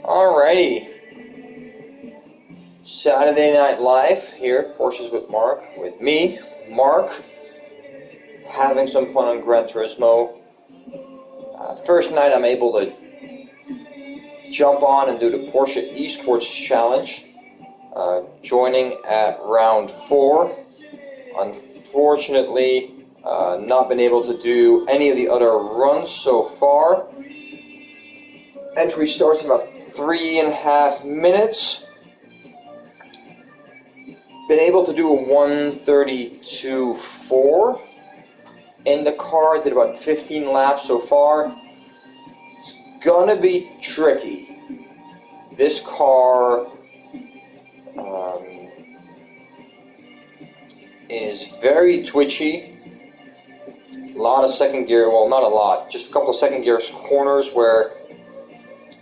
Alrighty. Saturday Night Live here, Porsches with Mark, with me, Mark, having some fun on Gran Turismo. First night I'm able to jump on and do the Porsche Esports Challenge, joining at round 4. Unfortunately, not been able to do any of the other runs so far. Entry starts in about 3.5 minutes. Been able to do a 1:32.4 in the car. Did about 15 laps so far. It's gonna be tricky. This car is very twitchy. A lot of second gear, well, not a lot, just a couple of second gear corners where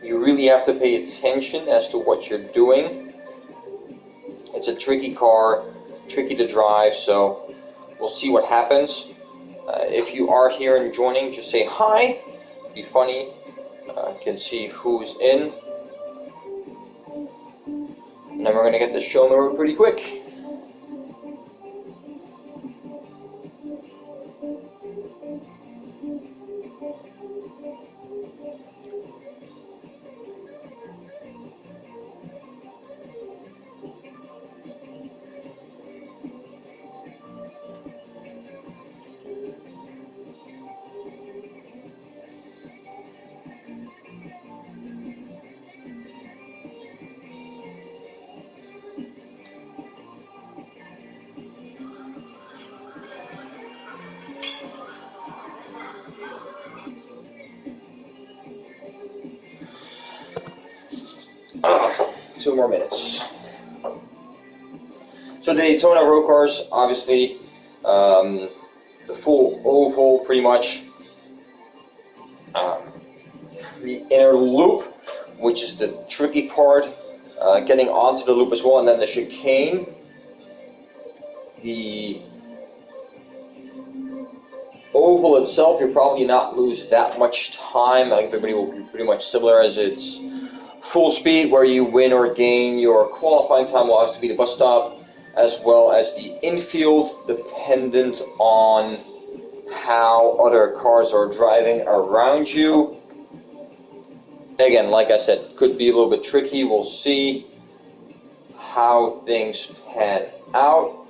you really have to pay attention as to what you're doing. It's a tricky car, tricky to drive, so we'll see what happens. If you are here and joining, just say hi. It'd be funny. Can see who's in. And then we're going to get the show over pretty quick. Two more minutes. So the Daytona road cars, obviously, the full oval pretty much. The inner loop, which is the tricky part, getting onto the loop as well, and then the chicane. The oval itself, you'll probably not lose that much time. Everybody will be pretty much similar as it's full speed, where you win or gain your qualifying time will obviously be the bus stop, as well as the infield, dependent on how other cars are driving around you. Again, like I said, could be a little bit tricky. We'll see how things pan out.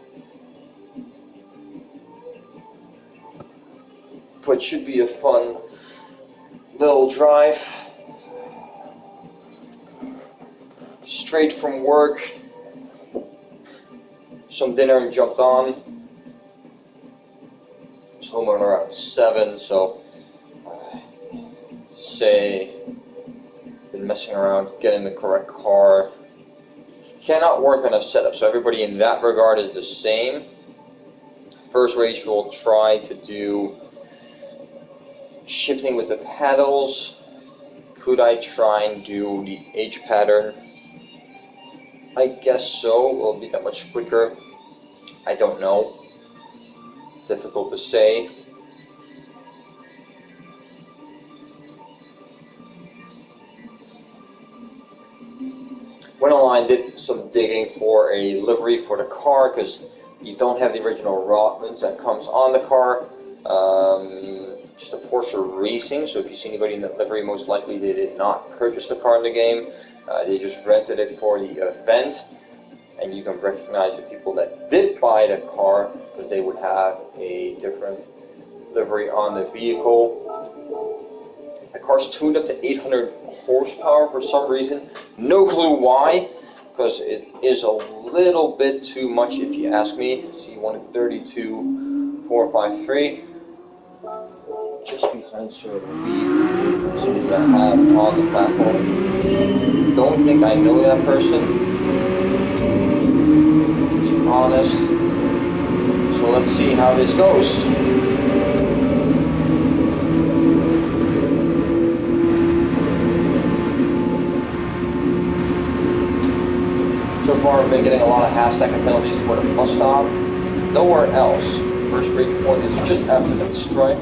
But should be a fun little drive. Straight from work, some dinner and jumped on. Was home around 7, so been messing around getting the correct car. Cannot work on a setup, so everybody in that regard is the same. First race we'll try to do shifting with the paddles. Could I try and do the H pattern? I guess so. Will it be that much quicker? I don't know. Difficult to say. Went online, did some digging for a livery for the car, because you don't have the original Rotmans that comes on the car. Just a Porsche Racing, so if you see anybody in that livery, most likely they did not purchase the car in the game. They just rented it for the event, and you can recognize the people that did buy the car because they would have a different livery on the vehicle. The car's tuned up to 800 horsepower for some reason. No clue why, because it is a little bit too much if you ask me. See, 132.453. Just behind Sir Lee, somebody I have on the platform. Don't think I know that person, to be honest. So let's see how this goes. So far I've been getting a lot of half-second penalties for the bus stop. Nowhere else. First breaking point is just after that stripe.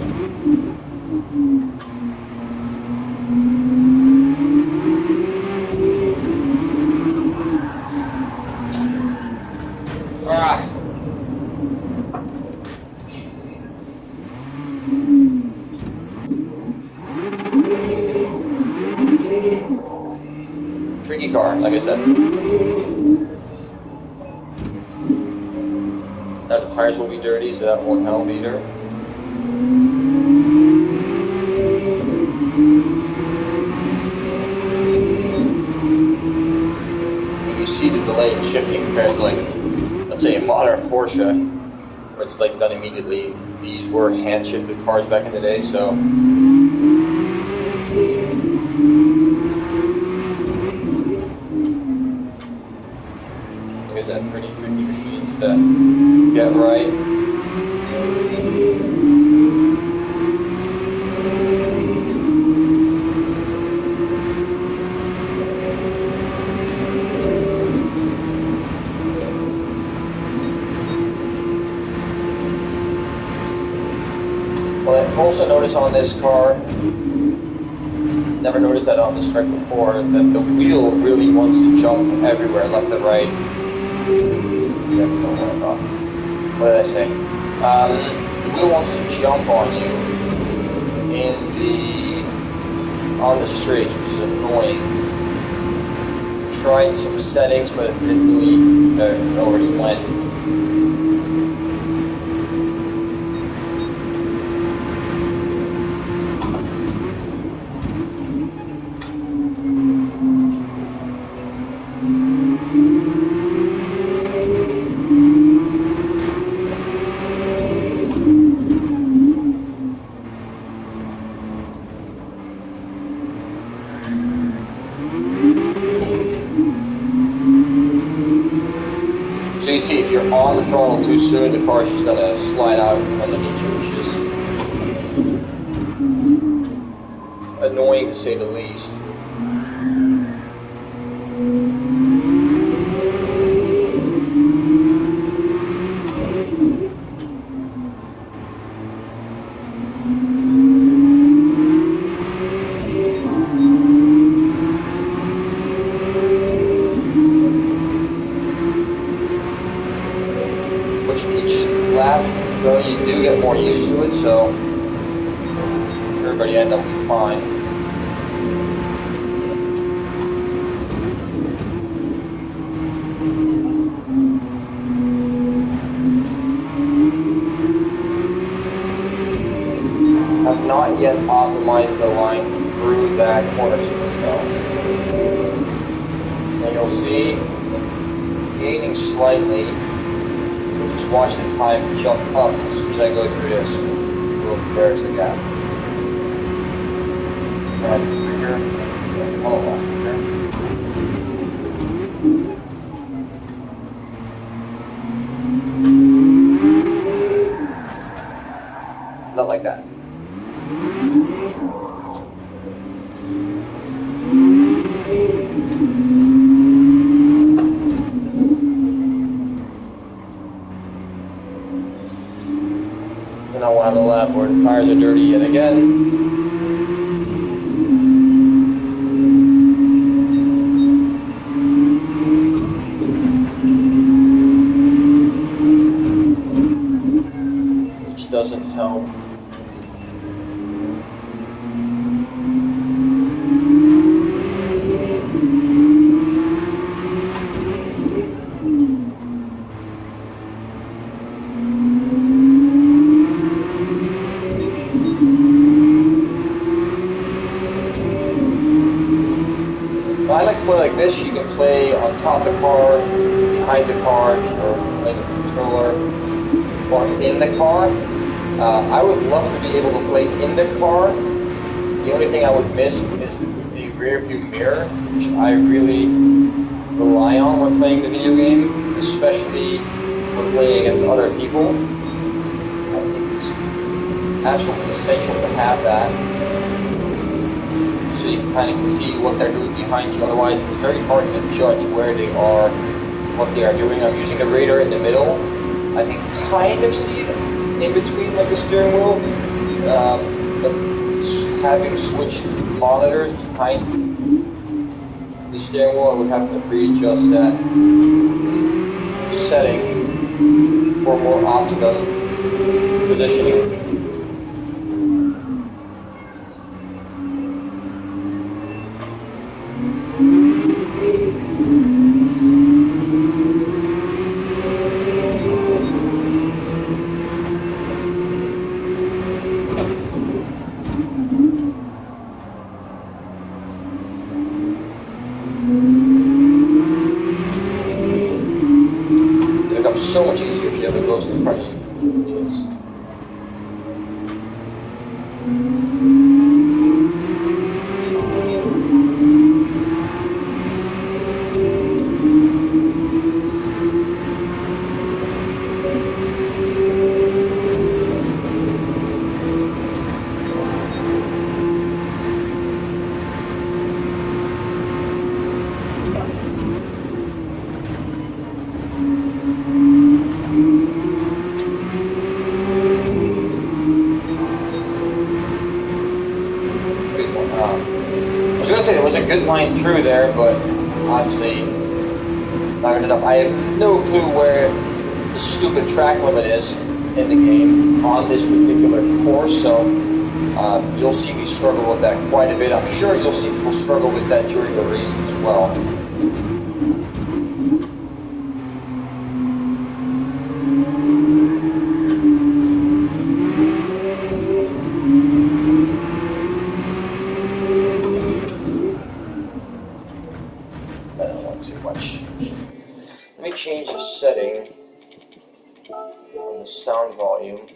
Tricky car, like I said. Now the tires will be dirty, so that won't help either. And you see the delay in shifting compared to, like, let's say a modern Porsche, where it's like done immediately. These were hand-shifted cars back in the day, so. Look at that, pretty tricky machines to get right. Well, I've also noticed on this car, never noticed that on this track before, that the wheel really wants to jump everywhere, left and right. What did I say? The wheel wants to jump on you on the straight, which is annoying. I've tried some settings, but it didn't really know where you went. So you see, if you're on the throttle too soon, the car's just gonna slide out underneath you, which is annoying to say the least. Each lap, though, you do get more used to it, so everybody ends up being fine. I've not yet optimized the line through that corner sequence, though. And you'll see gaining slightly. Just watch the time jump up as soon as I go through this. There's the gap. Right here. Oh, here. Not like that. And I will have a lap where the tires are dirty yet again. Which doesn't help. I like to play like this. You can play on top of the car, behind the car, or playing the controller, or in the car. I would love to be able to play in the car. The only thing I would miss is the rear view mirror, which I really rely on when playing the video game, especially when playing against other people. I think it's absolutely essential to have that. So you kind of can see what they're doing behind you. Otherwise, it's very hard to judge where they are, what they are doing. I'm using the radar in the middle. I can kind of see it in between, like the steering wheel, but having switched monitors behind the steering wheel, I would have to readjust that setting for more optimum positioning. It becomes so much easier if you have a ghost in front of you. Yes. I was gonna say there was a good line through there, but obviously not good enough. I have no clue where the stupid track limit is in the game on this particular course, so you'll see me struggle with that quite a bit. I'm sure you'll see people struggle with that during the race as well. Let me change the setting on the sound volume.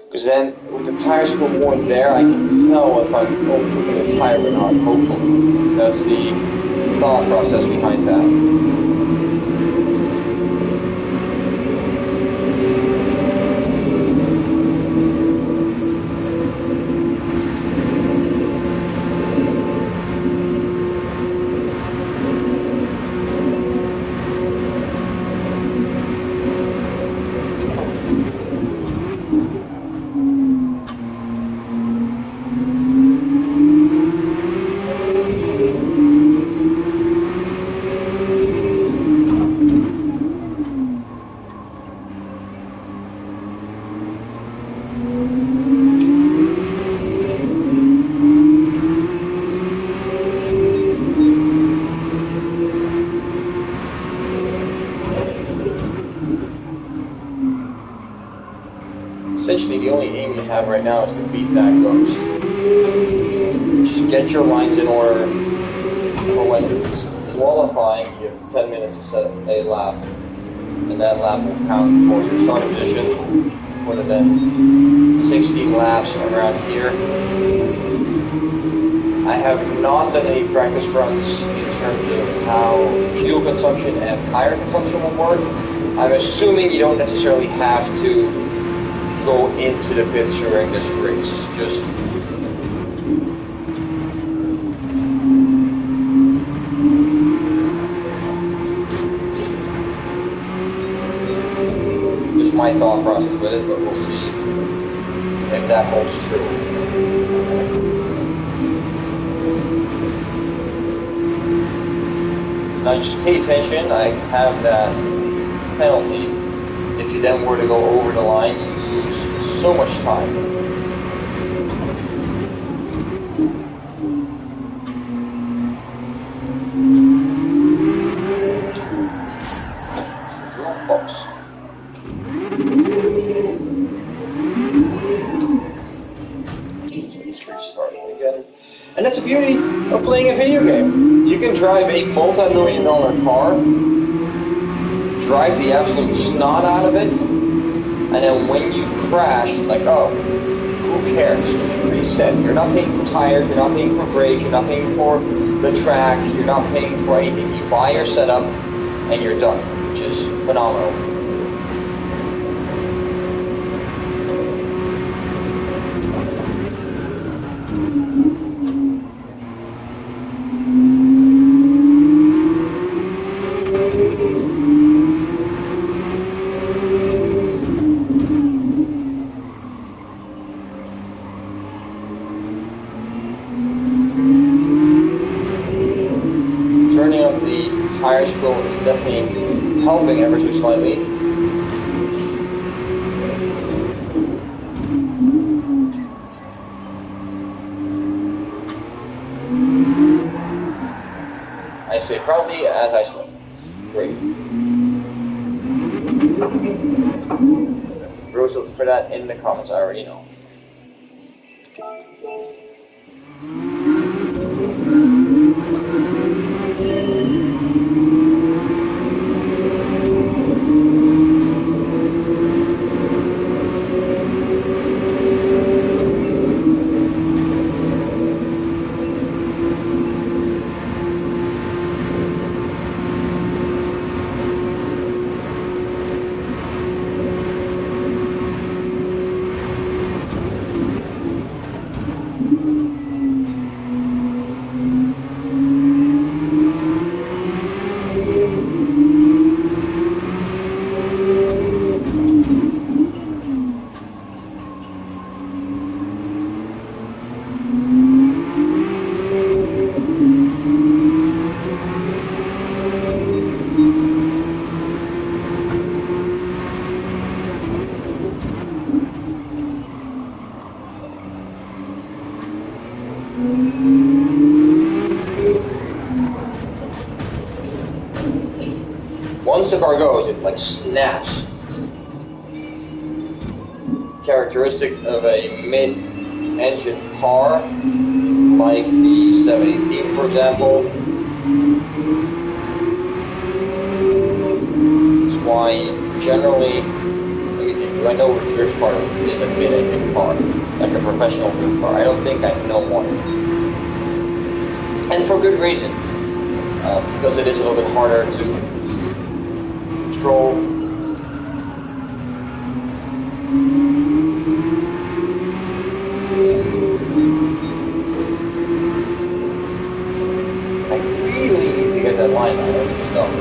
Because then, with the tires put worn there, I can tell if I'm overcooking the tire or not, hopefully. That's the thought process behind that. Essentially, the only aim you have right now is to beat that ghost. Just get your lines in order for when it's qualifying. You have 10 minutes to set a lap, and that lap will count for your starting position. Would have been 16 laps around here. I have not done any practice runs in terms of how fuel consumption and tire consumption will work. I'm assuming you don't necessarily have to go into the pits during this race. Just my thought process with it, but we'll see if that holds true. Now just pay attention. I have that penalty. If you then were to go over the line, you lose so much time. Close. Again. And that's the beauty of playing a video game. You can drive a multi-million-dollar car, drive the absolute snot out of it, and then when you crash, like, oh, who cares? Just reset. You're not paying for tires, you're not paying for brakes, you're not paying for the track, you're not paying for anything. You buy your setup, and you're done, which is phenomenal. Turning up the tire scroll is definitely helping ever so slightly. I say probably as I slow. Great. Rules for that in the comments, I already know. Once the car goes, it like snaps. Characteristic of a mid-engine car, like the 718, for example. That's why generally, let me think, do I know which drift car is a mid-engine car, like a professional drift car? I don't think I know one. And for good reason, because it is a little bit harder to control. I really need to get that line on this stuff.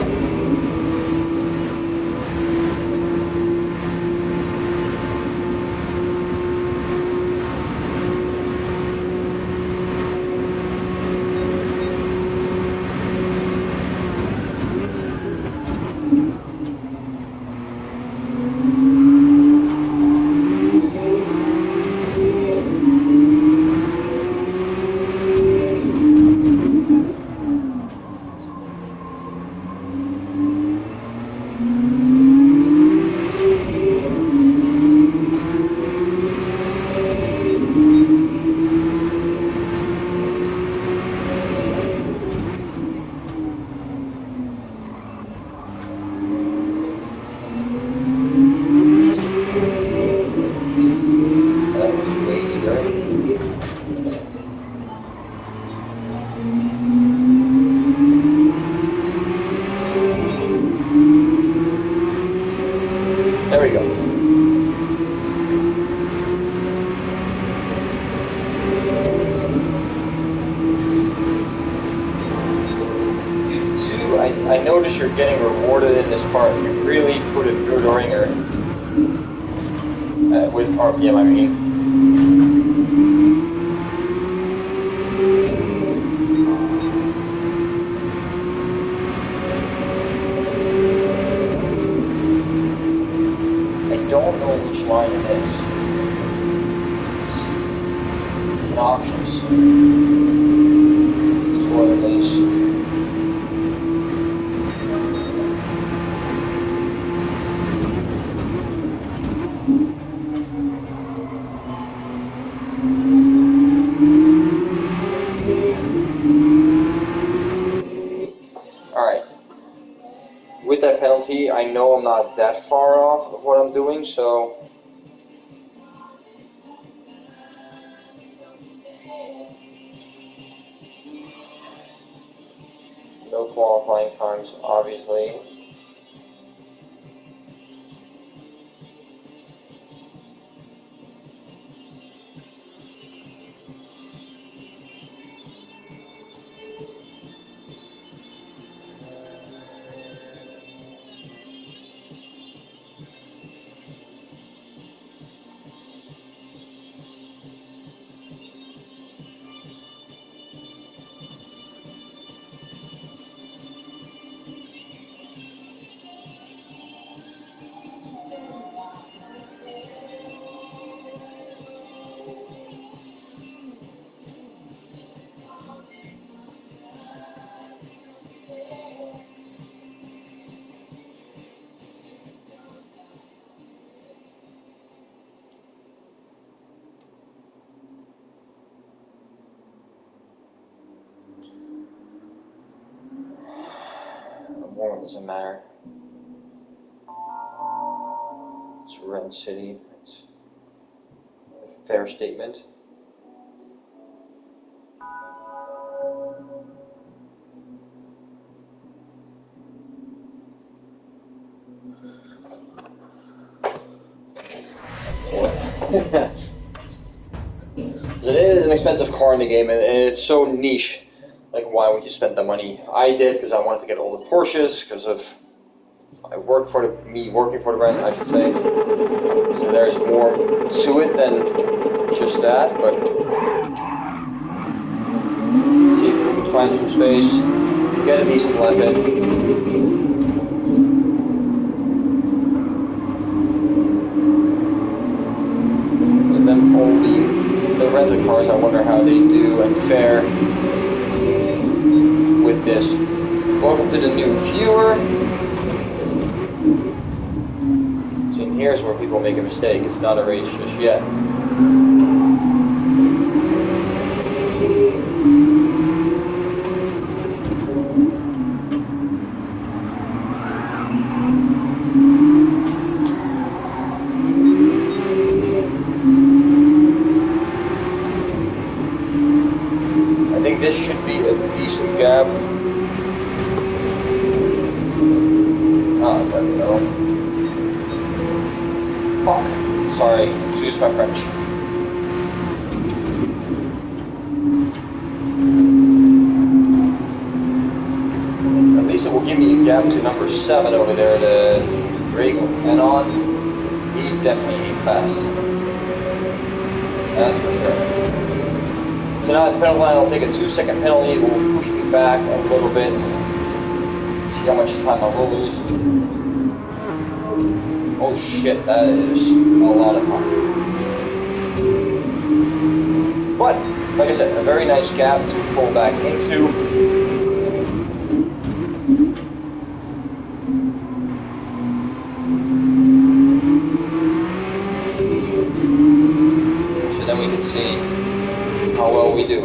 There we go. Two, I notice you're getting rewarded in this car if you really put it through the ringer. With RPM, I mean. Don't know which line it is. It's obnoxious. It's what it is. Alright. With that penalty, I know I'm not that far off of what I'm doing, so no qualifying times, obviously. More doesn't matter. It's Red City. It's a fair statement. It is an expensive car in the game, and it's so niche. Like, why would you spend the money? I did because I wanted to get all the Porsches because of working for the brand, I should say. So there's more to it than just that. But let's see if we can find some space, get a decent weapon. Them only the rental cars, I wonder how they do and fare with this. Welcome to the new viewer. So here's where people make a mistake. It's not a race just yet. This should be a decent gap. There we go. Fuck. Sorry, excuse my French. At least it will give me a gap to number 7 over there, the Drago. And on, he definitely ain't fast. That's for sure. So now at the penalty line, I'll take a 2-second penalty. It will push me back a little bit. See how much time I will lose. Oh shit, that is a lot of time. But, like I said, a very nice gap to fall back into. So then we can see how well we do.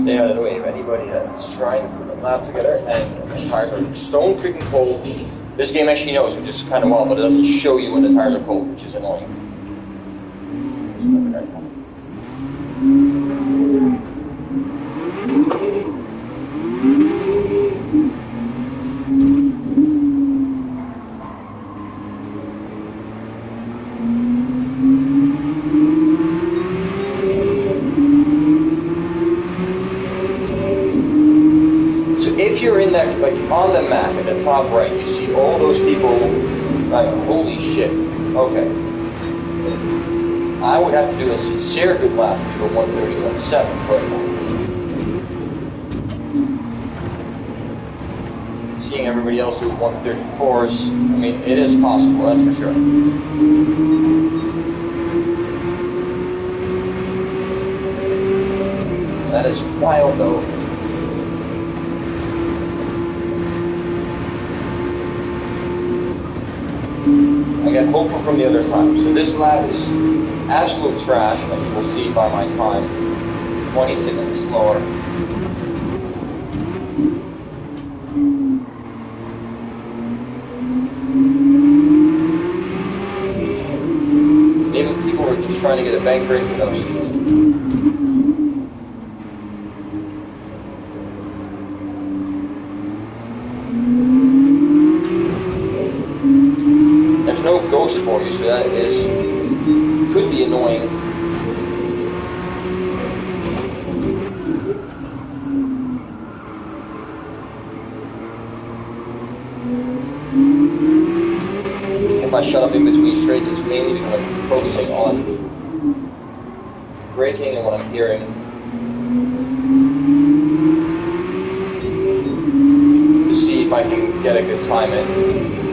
Stay out of the way of anybody that's trying to put a lap together, and the tires are stone freaking cold. This game actually knows, which is kind of wild, but it doesn't show you when the tires are cold, which is annoying. If you're in that, like on the map at the top right, you see all those people, like, holy shit, okay. I would have to do a sincere good lap to do a 1:31.7, but seeing everybody else do 1:34s, I mean, it is possible, that's for sure. That is wild though. I get hopeful from the other time. So this lap is absolute trash, as you will see by my time. 20 seconds slower. Maybe people are just trying to get a bank break for those. No ghost for you, so that could be annoying. If I shut up in between straights, it's mainly because I'm focusing on braking and what I'm hearing. To see if if I can get a good time in.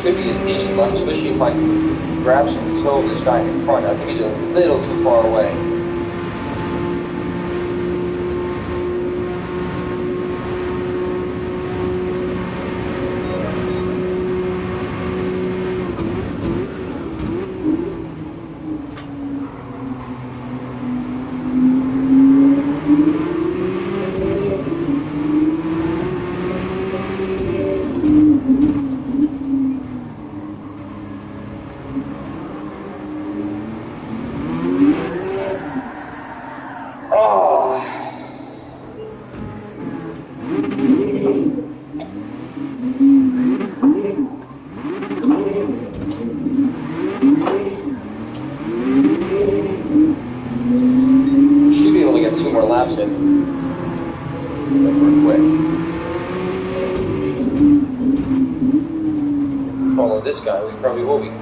Could be a decent one, especially if I can grab some toe of this guy in front. I think he's a little too far away. Two more laps in. Real quick. Follow this guy, we probably will be quick.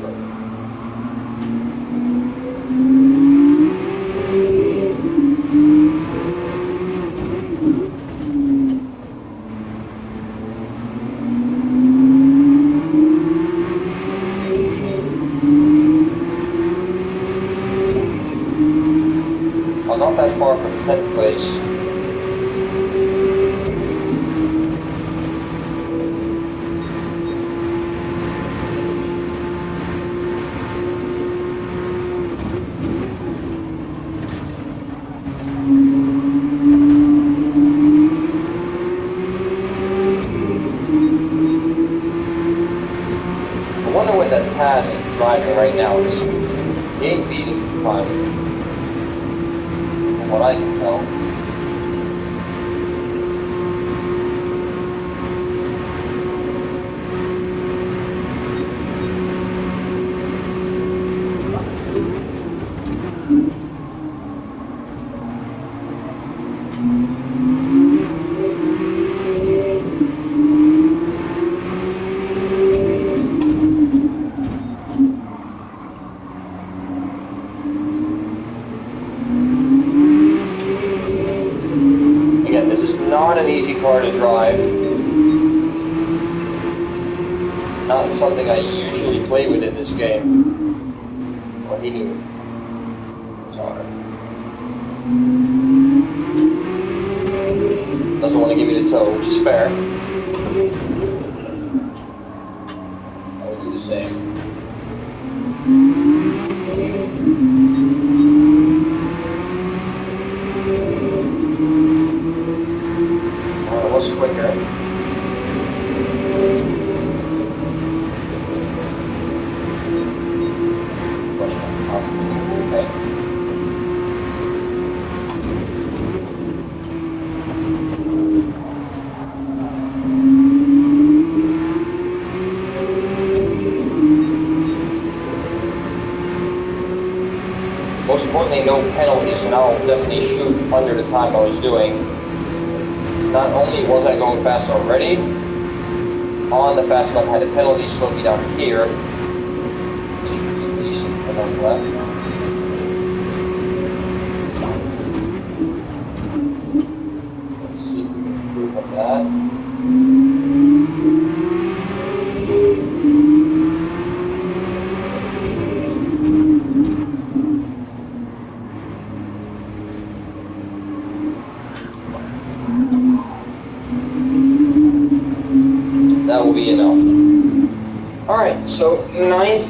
Not that far from 10th place. I wonder what that Taz is driving right now. He ain't beating the time. What I can tell. Not an easy car to drive. Not something I usually play with in this game. Well, he knew it was hard. Doesn't want to give me the toe, which is fair. I would do the same. Quicker. Okay. Most importantly, no penalties, and I'll definitely shoot under the time I was doing. Not only was I going fast already, on the fast lap I had a penalty, slowed me down here. This should be decent for one left. Let's see if we can improve on that. That will be enough. Alright, so 9th.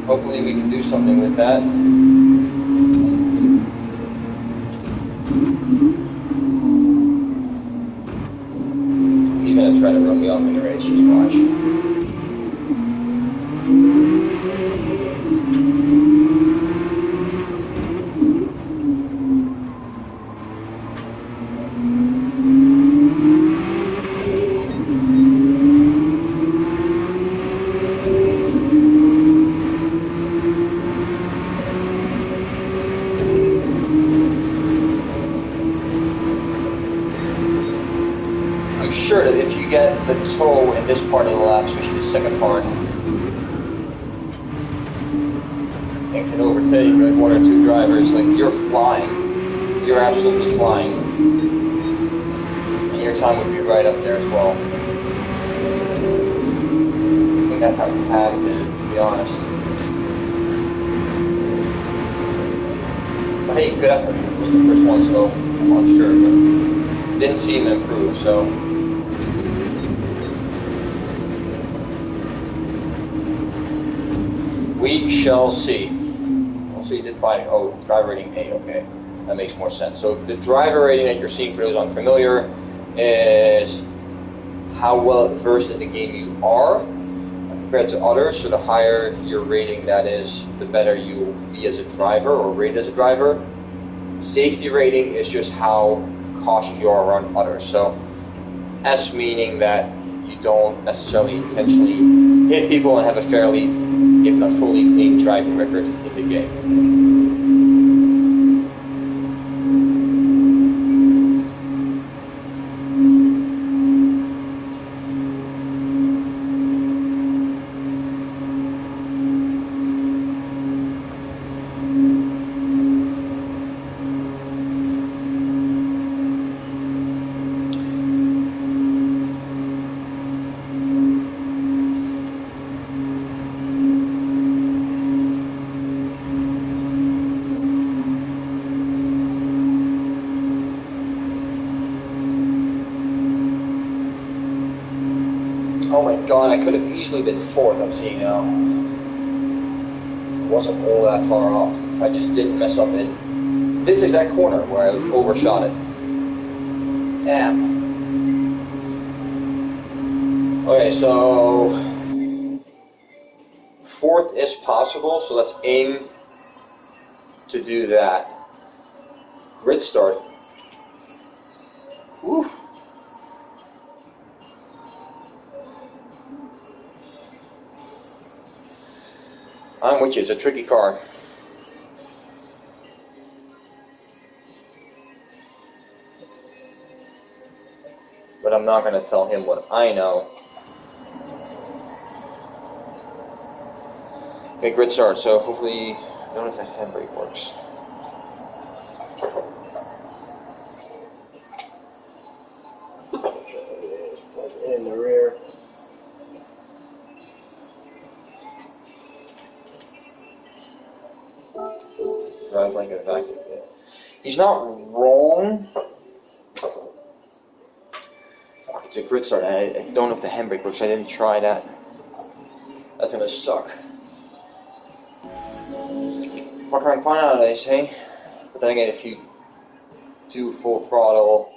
Hopefully we can do something with that. He's going to try to run me off in the race, just watch. get the toe in this part of the lap, especially the second part, and can overtake like one or two drivers, like you're flying. You're absolutely flying. And your time would be right up there as well. I think that's how Taz did it, to be honest. But hey, good effort. It was the first one, so I'm unsure, but didn't see him improve, so. We shall see. Also, you did find, oh, driver rating A, okay. That makes more sense. So the driver rating that you're seeing, for those unfamiliar, is how well versed in the game you are compared to others. So the higher your rating that is, the better you will be as a driver or rated as a driver. Safety rating is just how cautious you are around others. So S meaning that you don't necessarily intentionally hit people and have a fairly, if not fully clean driving record in the game. Oh my god, I could have easily been fourth, I'm seeing now. It wasn't all that far off. I just didn't mess up in this exact corner where I overshot it. Damn. Okay, so fourth is possible, so let's aim to do that. Grid start. Woo. I'm with you, it's a tricky car. But I'm not going to tell him what I know. Okay, grid start, so hopefully, I don't know if the handbrake works. In the rear. Drive like a vacuum. He's not wrong. It's a grid start. I don't know if the handbrake works. I didn't try that. That's gonna suck. Fuck around, find out, they say. But then again, if you do full throttle.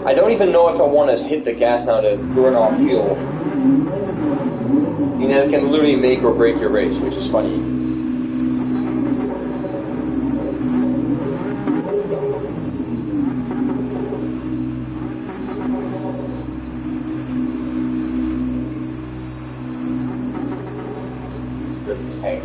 I don't even know if I want to hit the gas now to burn off fuel. You know, it can literally make or break your race, which is funny. The tank.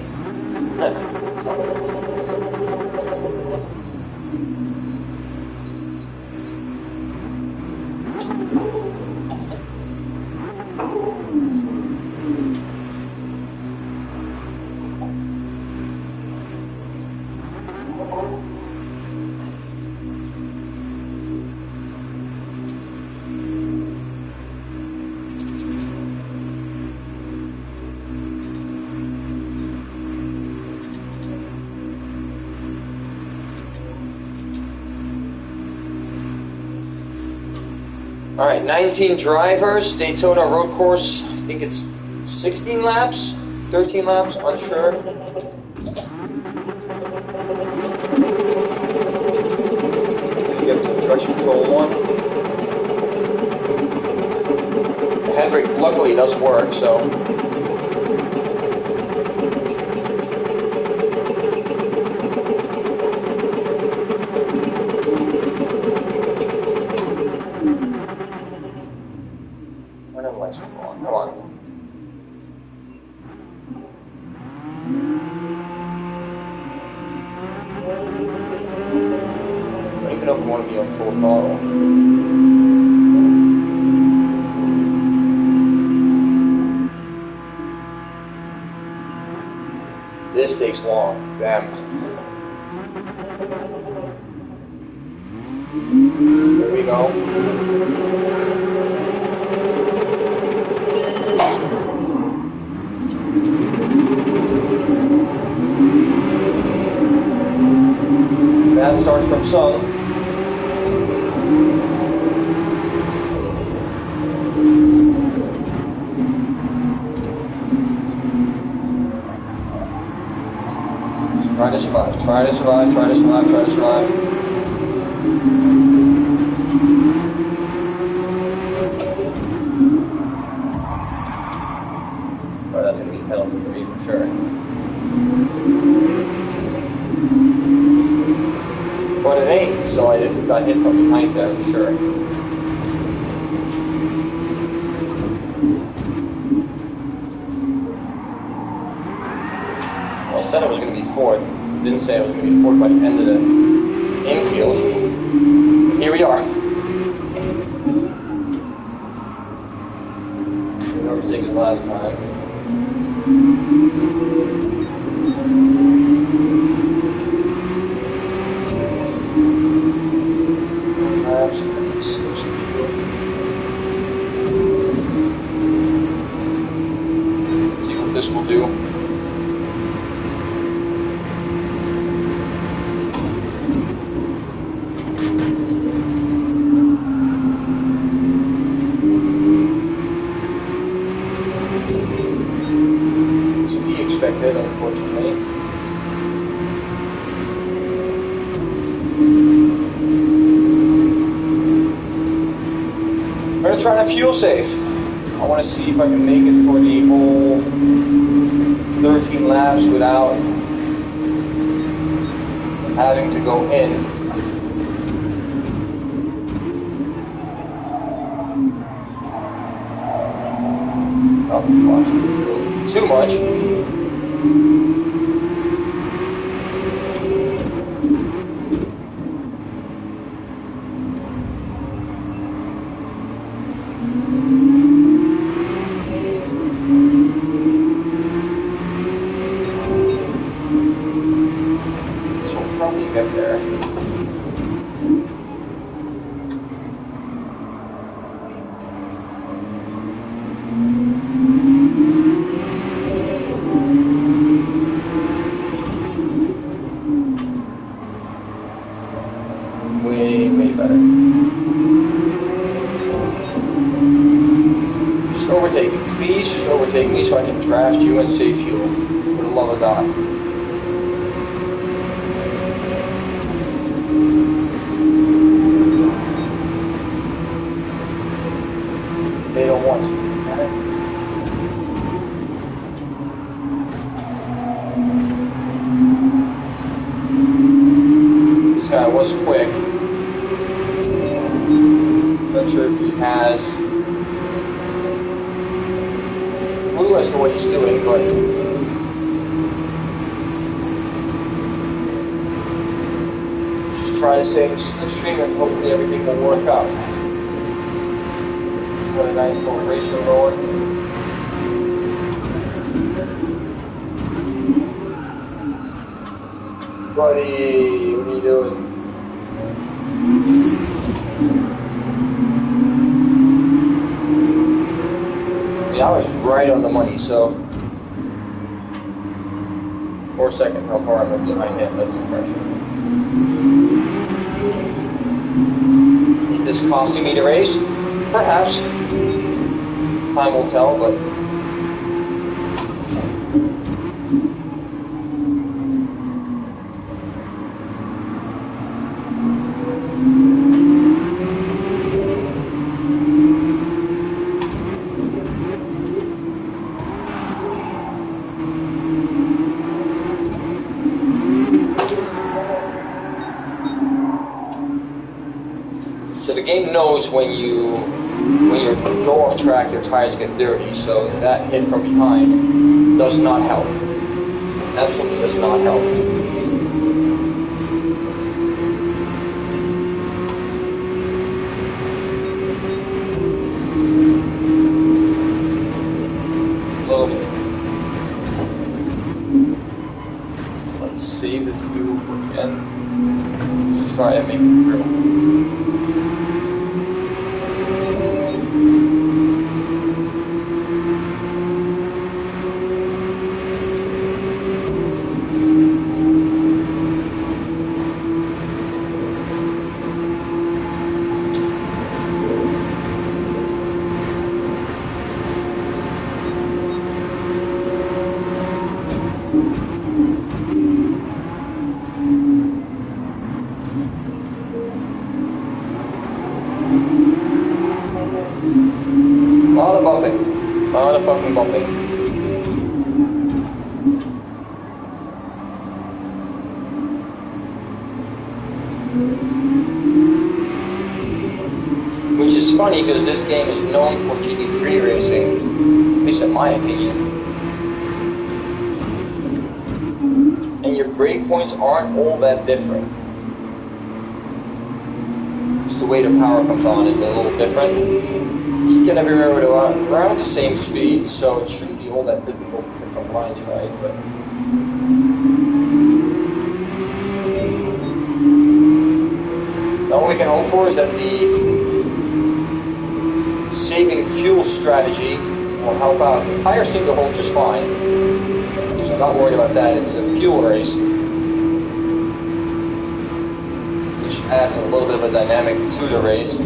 All right, 19 drivers, Daytona road course. I think it's 16 laps, 13 laps, unsure. Get to traction control 1. The handbrake luckily does work, so. Come on. don't even know if we want to be on full throttle. This takes long. Damn. There we go. That starts from some. Try to survive, try to survive, try to survive, try to survive. Oh, that's going to be a penalty for me for sure. But it ain't, so I got hit from behind there for sure. Well, I said I was going to be fourth. Didn't say I was going to be fourth by the end of the infield. Here we are. No mistake as last time. Let's see what this will do. Unfortunately. I'm going to try to fuel save. I want to see if I can make it for the whole 13 laps without having to go in. Oh, too much. Get there. Way better. Just overtake me. Please just overtake me so I can draft you and save fuel. For the love of God. They don't want to. This guy was quick. Not sure if he has a clue as to what he's doing, but just try to stay in the slipstream and hopefully everything will work out. Got a nice little ratio going. Buddy, what are you doing? Yeah, I was right on the money, so 4 seconds how far I'm behind him, that's the pressure. Is this costing me the race? Perhaps. Time will tell, but so the game knows when you go off track, your tires get dirty, so that hit from behind does not help. Absolutely does not help. again. Just try and make it through. A lot of fucking bumping. Which is funny because this game is known for GT3 racing, at least in my opinion. And your brake points aren't all that different. Just the way the power comes on is a little different. You can everywhere with around the same speed, so it shouldn't be all that difficult to pick up lines right, but all we can hope for is that the saving fuel strategy will help out. The tires seem to hold just fine, so I'm not worried about that. It's a fuel race, which adds a little bit of a dynamic to the race.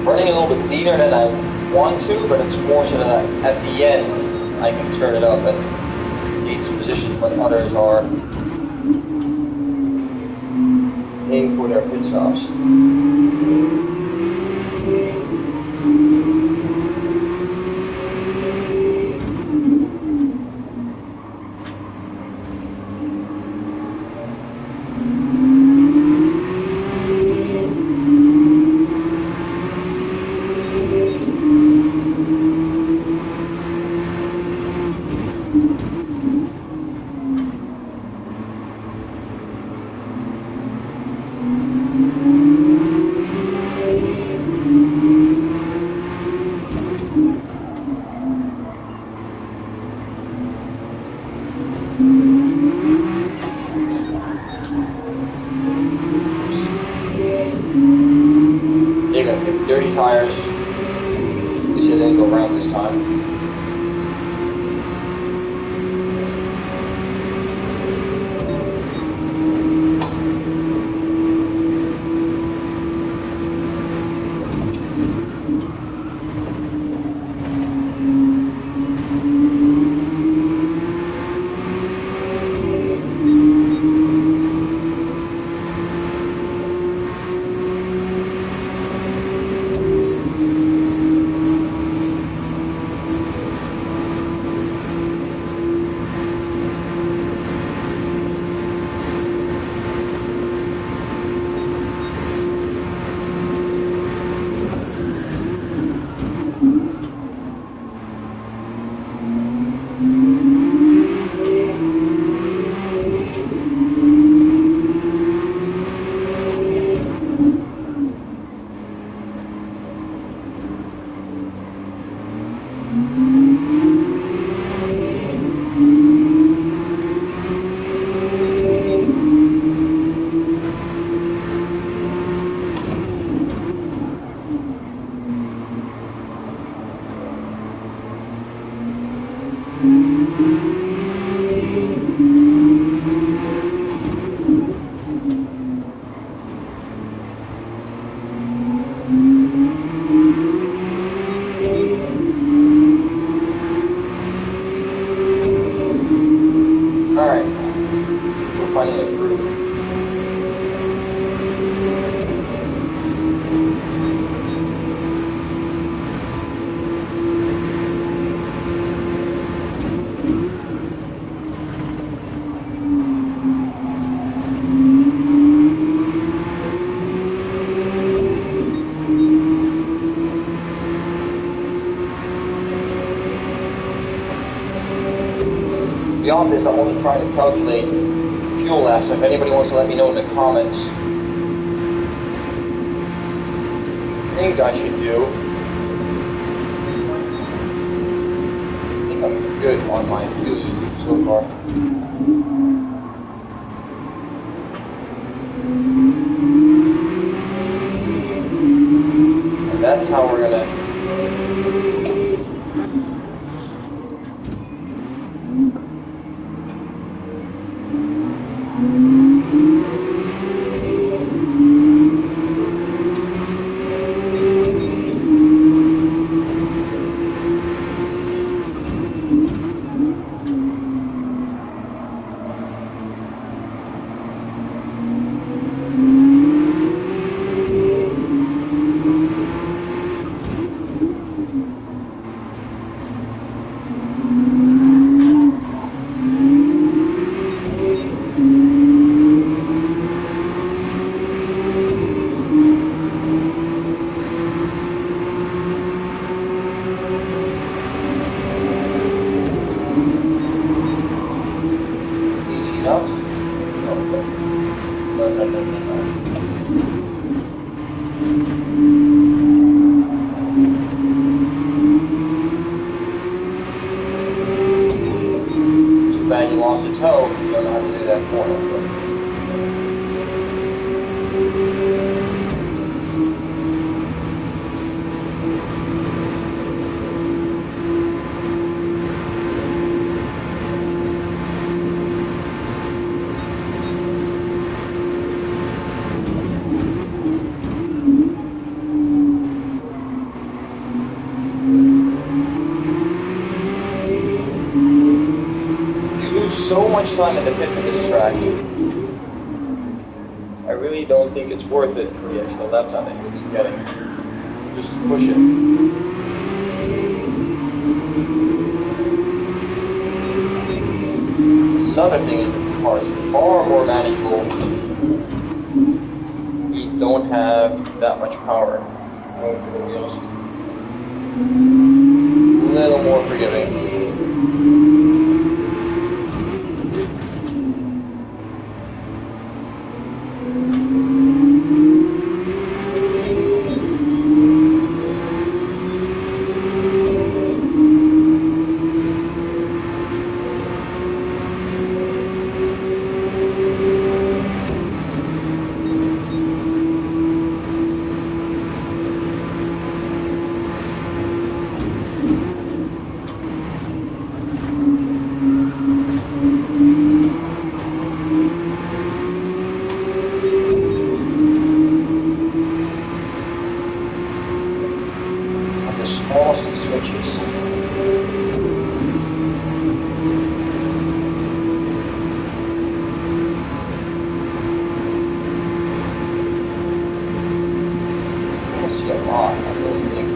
Running a little bit leaner than I want to, but it's more so that at the end I can turn it up and gain some positions when others are aiming for their pit stops. Dirty tires. At least it didn't go around this time. beyond this, I'm also trying to calculate fuel lapse. If anybody wants to let me know in the comments, I think I should do. I think I'm good on my fuel usage so far. And that's how we're gonna. Bad you lost a toe, you don't know how to do that corner. So much time in the pits of this track. I really don't think it's worth it for the extra lap time that you'll be getting. Just push it. Another thing is the car is far more manageable. We don't have that much power going through the wheels. A little more forgiving. Awesome switches. I see a lot, I really think.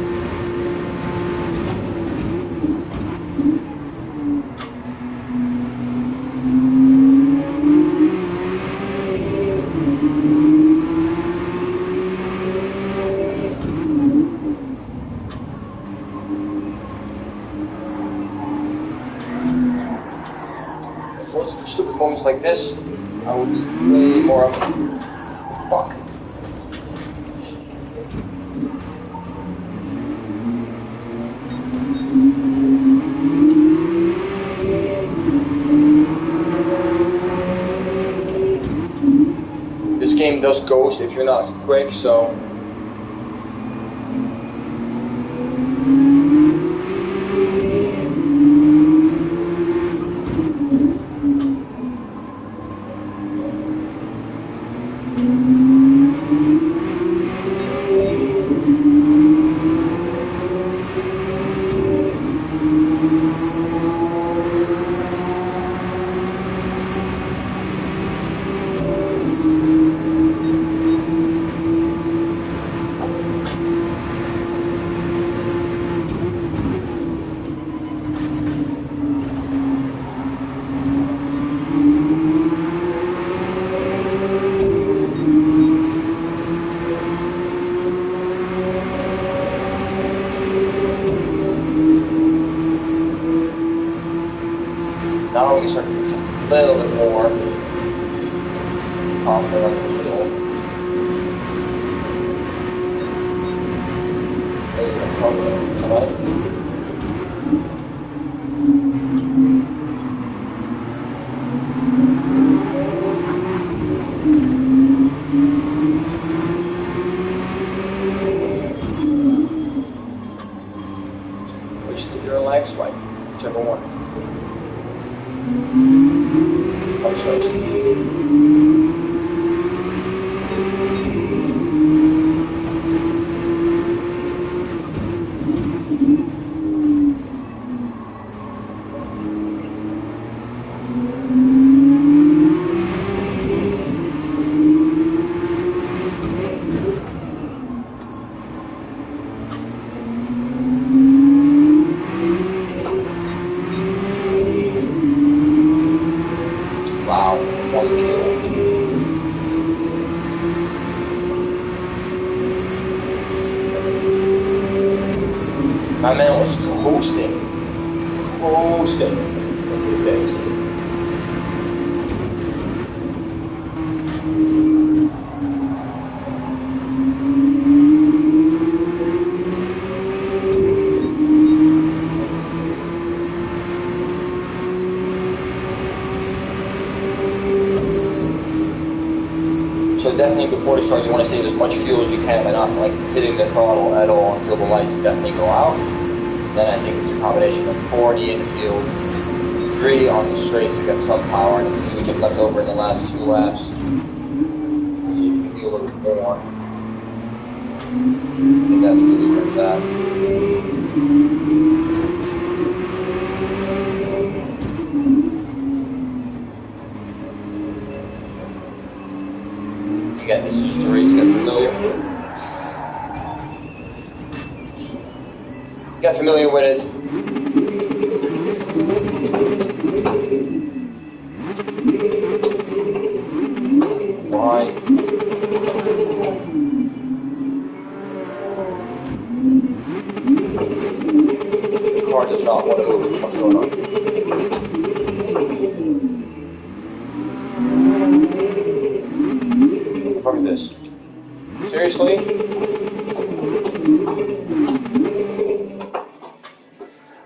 If it wasn't for stupid moments like this, I would be way more. Fuck. This game does ghost if you're not quick, so. Now we can start to push a little bit more. Confident on the wheel. There you go, confident. Alright. Which did your lag spike? Whichever one. Comes first. Wow, one fuel. My man was coasting. Coasting. Look at this. So definitely before the start, you want to save as much fuel as you can by not like hitting the throttle at all until the lights definitely go out. Then I think it's a combination of 40 in the field, 3 on the straights to get some power, and then see what you have left over in the last 2 laps. See if you can do a little bit more. I think that's really where it's at. Again, this is just a race to get familiar. Get familiar with it. Why? The car does not want to move. What's going on? What the fuck is this? Seriously?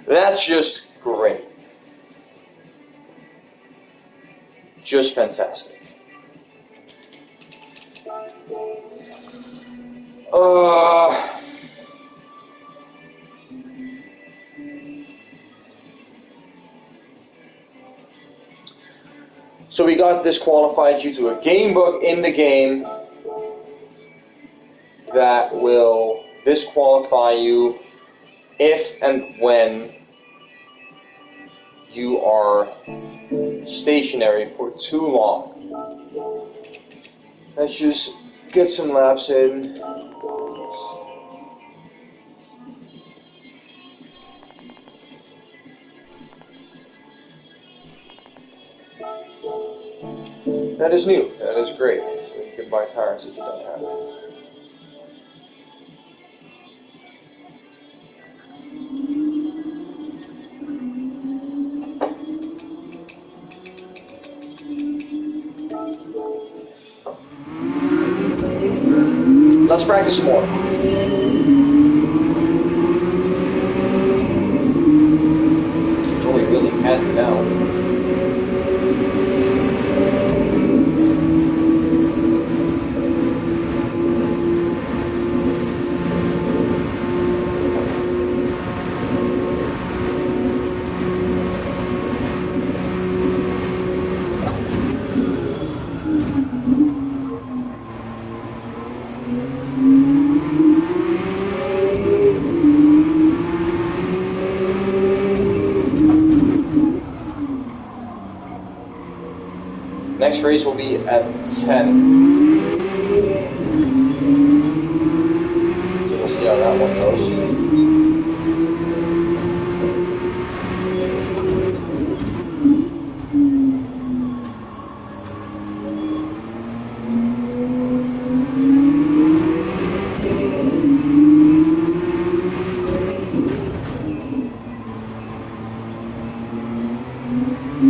That's just great. Just fantastic. So we got disqualified due to a game book in the game that will disqualify you if and when you are stationary for too long. Let's just get some laps in. That is new. That is great. So you can buy tires if you don't have it. Let's practice some more. It's all we really can do now. Next race will be at 10. So we'll see how that one goes. I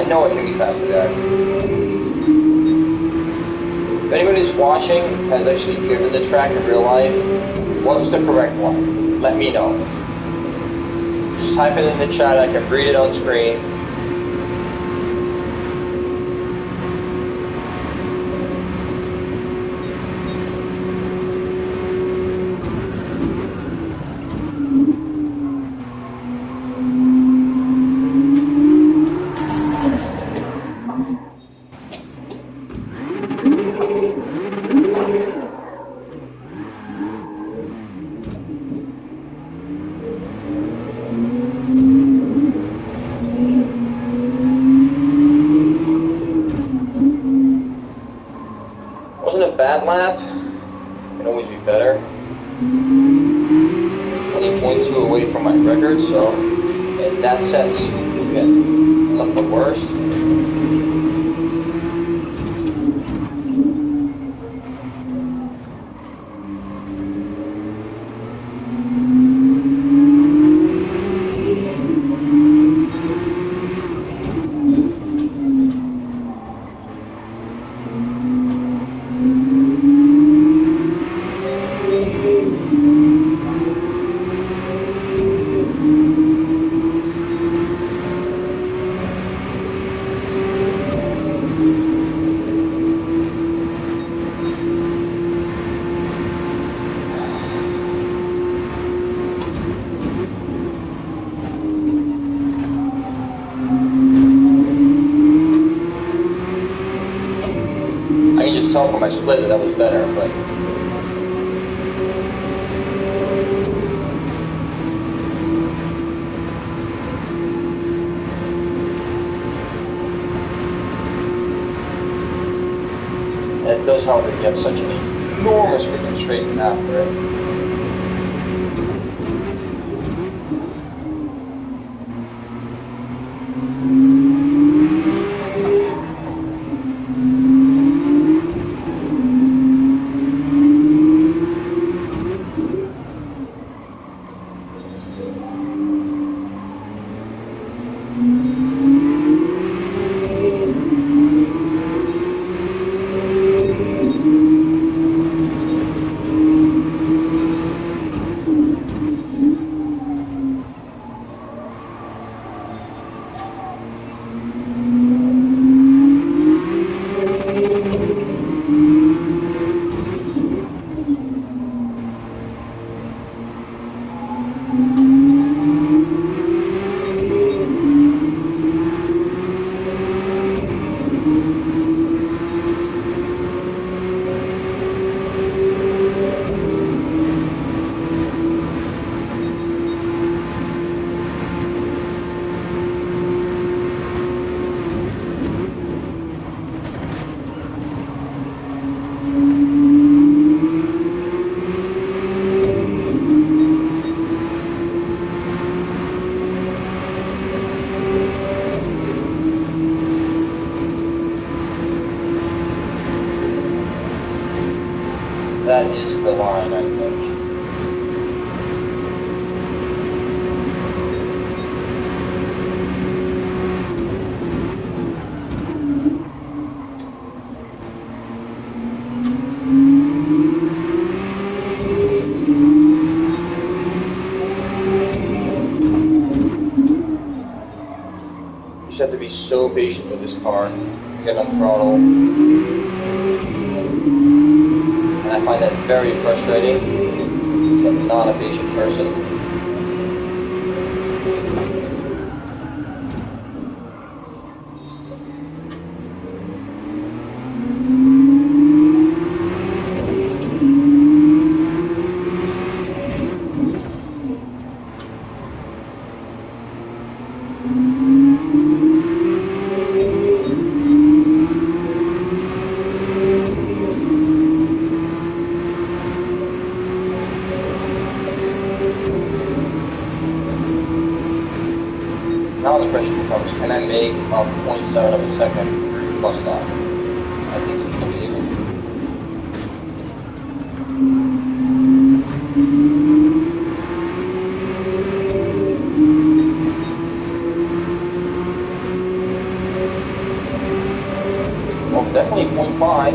know it can be faster there. If anybody who's watching has actually driven the track in real life, what's the correct one? Let me know. Just type it in the chat, I can read it on screen. Wasn't a bad lap. Can always be better. 20.2 away from my record, so in that sense, again, not the worst. I can just tell from my split that was better, but it does help that you have such an enormous freaking straight after it. That is the line, I think. You just have to be so patient with this car. Get on throttle. And I find that very frustrating. I'm not a patient person. make a .7 of a second through your bus stop. I think you should be able to. Well, definitely .5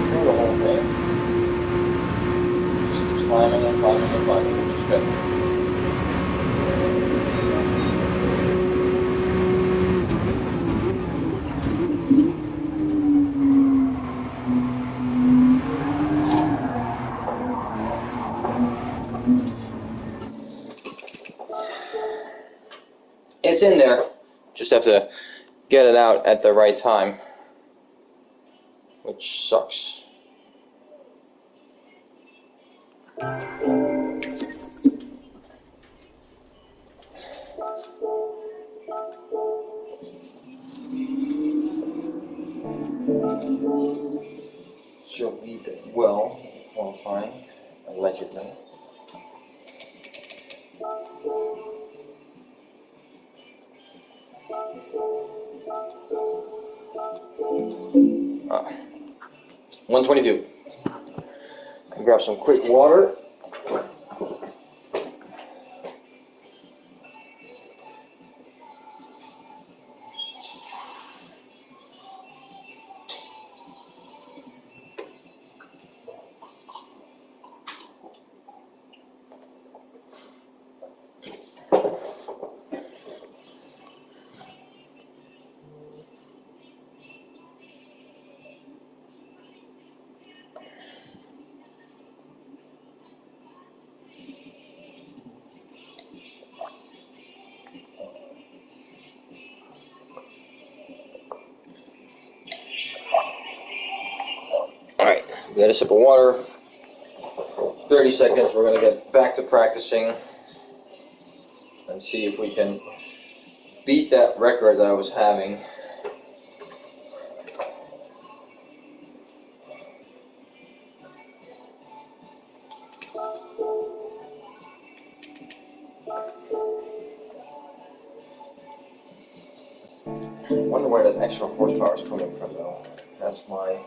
through the whole thing. Just keeps climbing and climbing and climbing, which is good. It's in there. Just have to get it out at the right time, which sucks. She'll lead it well, qualifying, allegedly. Ah, 122. Grab some quick water. Alright, we got a sip of water. 30 seconds, we're going to get back to practicing and see if we can beat that record that I was having. I wonder where that extra horsepower is coming from, though. That's my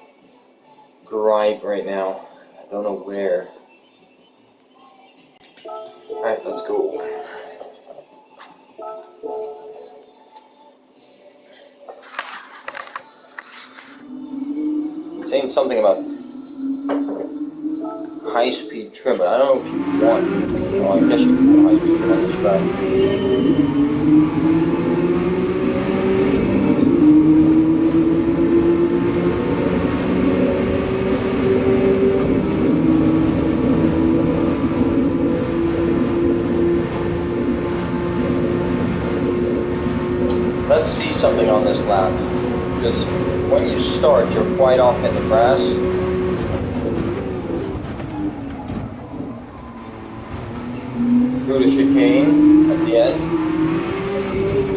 gripe right now. I don't know where. Alright, let's go. Saying something about high-speed trim, but I don't know if you want. Well, I guess you can put high-speed trim on this track. Let's see something on this lap, because when you start, you're quite off in the grass. Through the chicane at the end.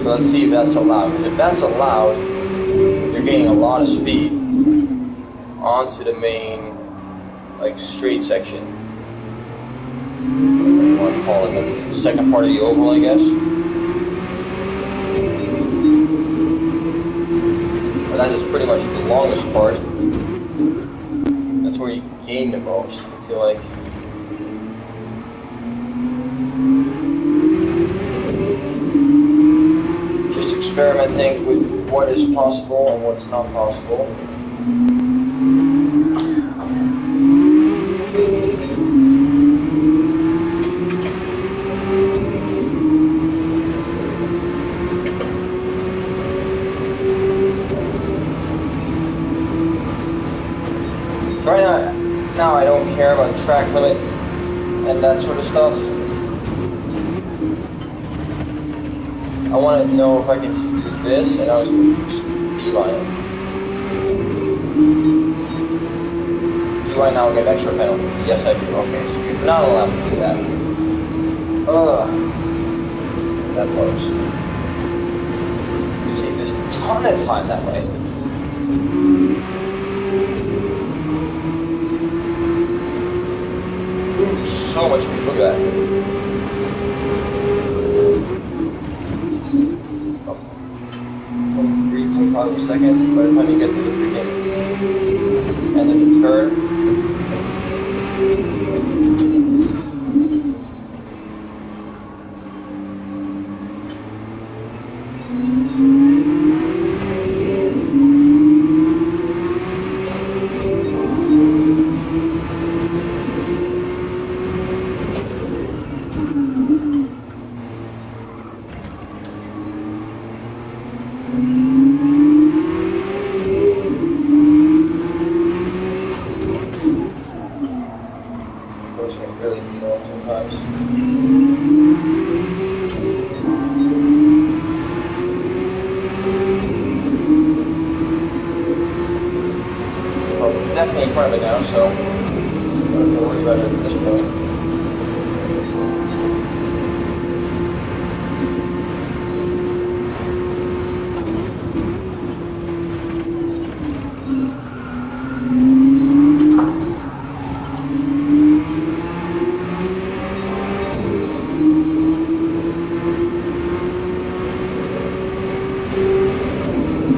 So let's see if that's allowed, because if that's allowed, you're gaining a lot of speed onto the main, like, straight section. What do you want to call it? The second part of the oval, I guess. That is pretty much the longest part. That's where you gain the most, I feel like. Just experimenting with what is possible and what's not possible. Right now I don't care about track limit and that sort of stuff. I want to know if I can just do this and I was just beeline it. Do I now get extra penalty? Yes, I do. Okay, so you're not allowed to do that. Ugh. That close. See, there's a ton of time that way. So much speed, look at that. probably a second. By the time you get to the freaking end of the turn. Really annoying sometimes. Well, it's definitely in front of it now, so I don't have to worry about it at this point.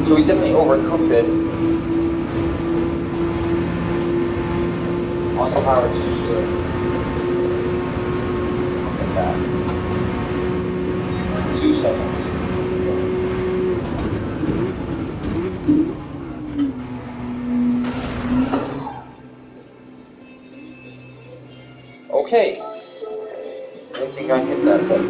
So we definitely overcooked it on the power too soon. Look at that. 2 seconds. Okay. I don't think I hit that button.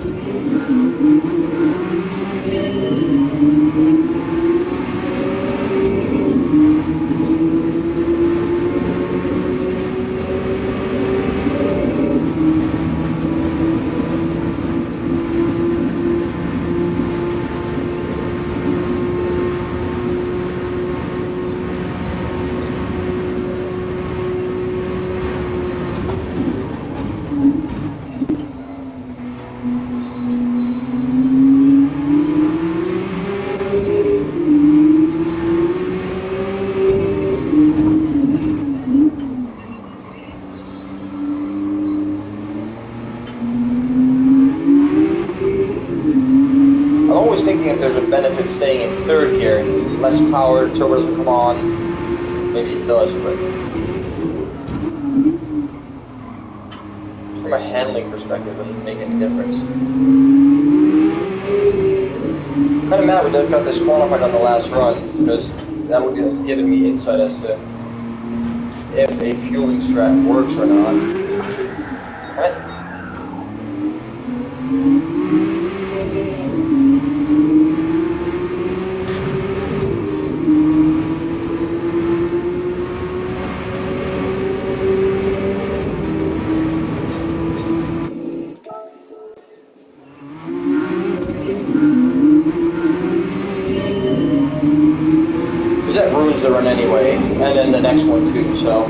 If there's a benefit staying in third gear, less power, turbo doesn't come on. Maybe it does, but from a handling perspective, it doesn't make any difference. Kind of mad we got this qualified on the last run, because that would have given me insight as to if a fueling strat works or not. That ruins the run anyway, and then the next one too, so.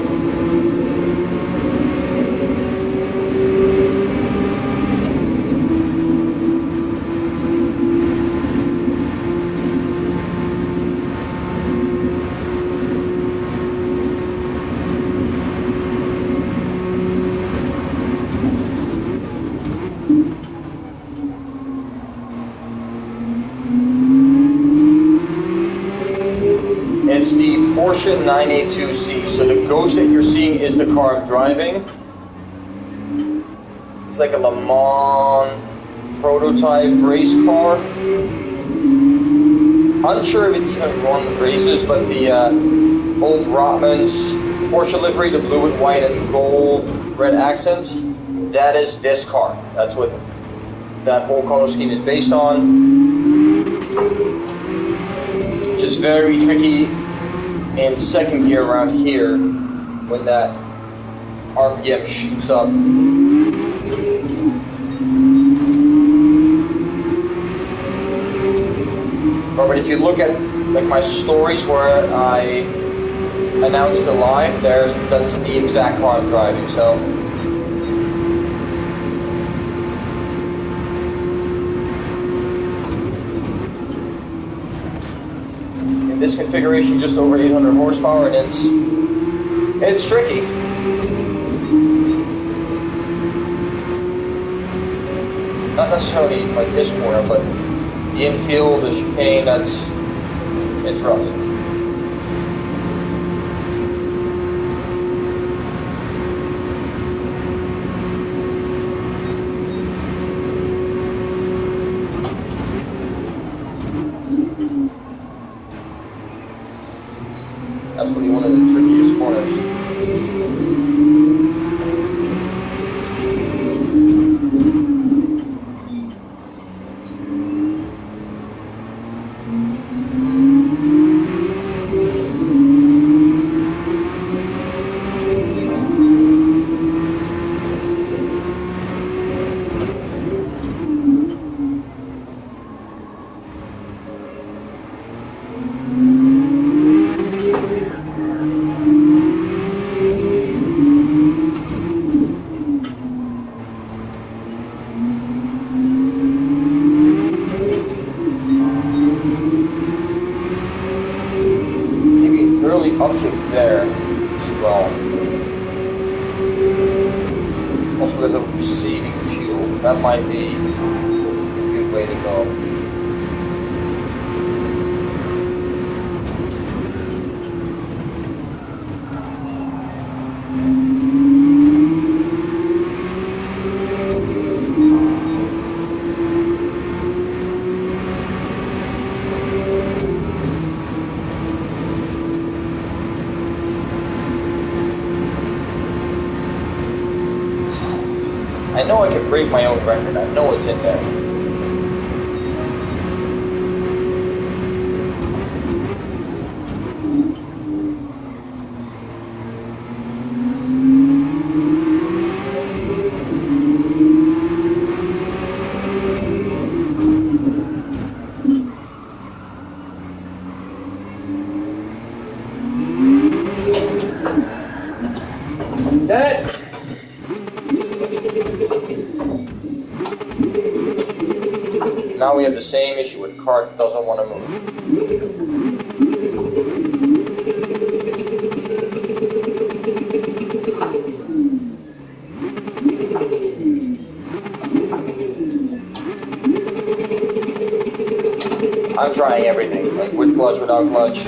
It's the Porsche 982C. So the Ghost that you're seeing is the car I'm driving. It's like a Le Mans prototype race car. Unsure if it even won races, but the old Rotman's Porsche livery, the blue and white and gold red accents, that is this car. That's what that whole color scheme is based on. Which is very tricky in second gear around here when that RPM shoots up. But if you look at like my stories where I announced it live, that's the exact car I'm driving. So in this configuration, just over 800 horsepower, and it's tricky. Not necessarily like this corner, but the infield, the chicane, It's rough. Absolutely one of the trickiest corners. Early upshift there as well. Also because of receiving fuel, that might be a good way to go. I know I can break my own record. I know it's in there. Dad! Now we have the same issue with the car that doesn't want to move. I'm trying everything, like with clutch, without clutch.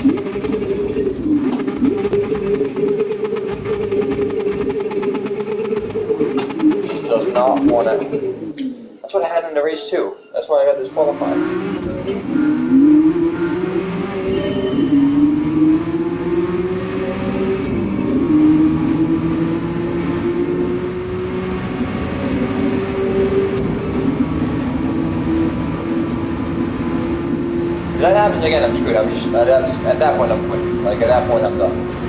Just does not want to. That's what I had in the race too. That's why I got disqualified. If that happens again, I'm screwed. I'm just at that point I'm quitting. Like at that point I'm done.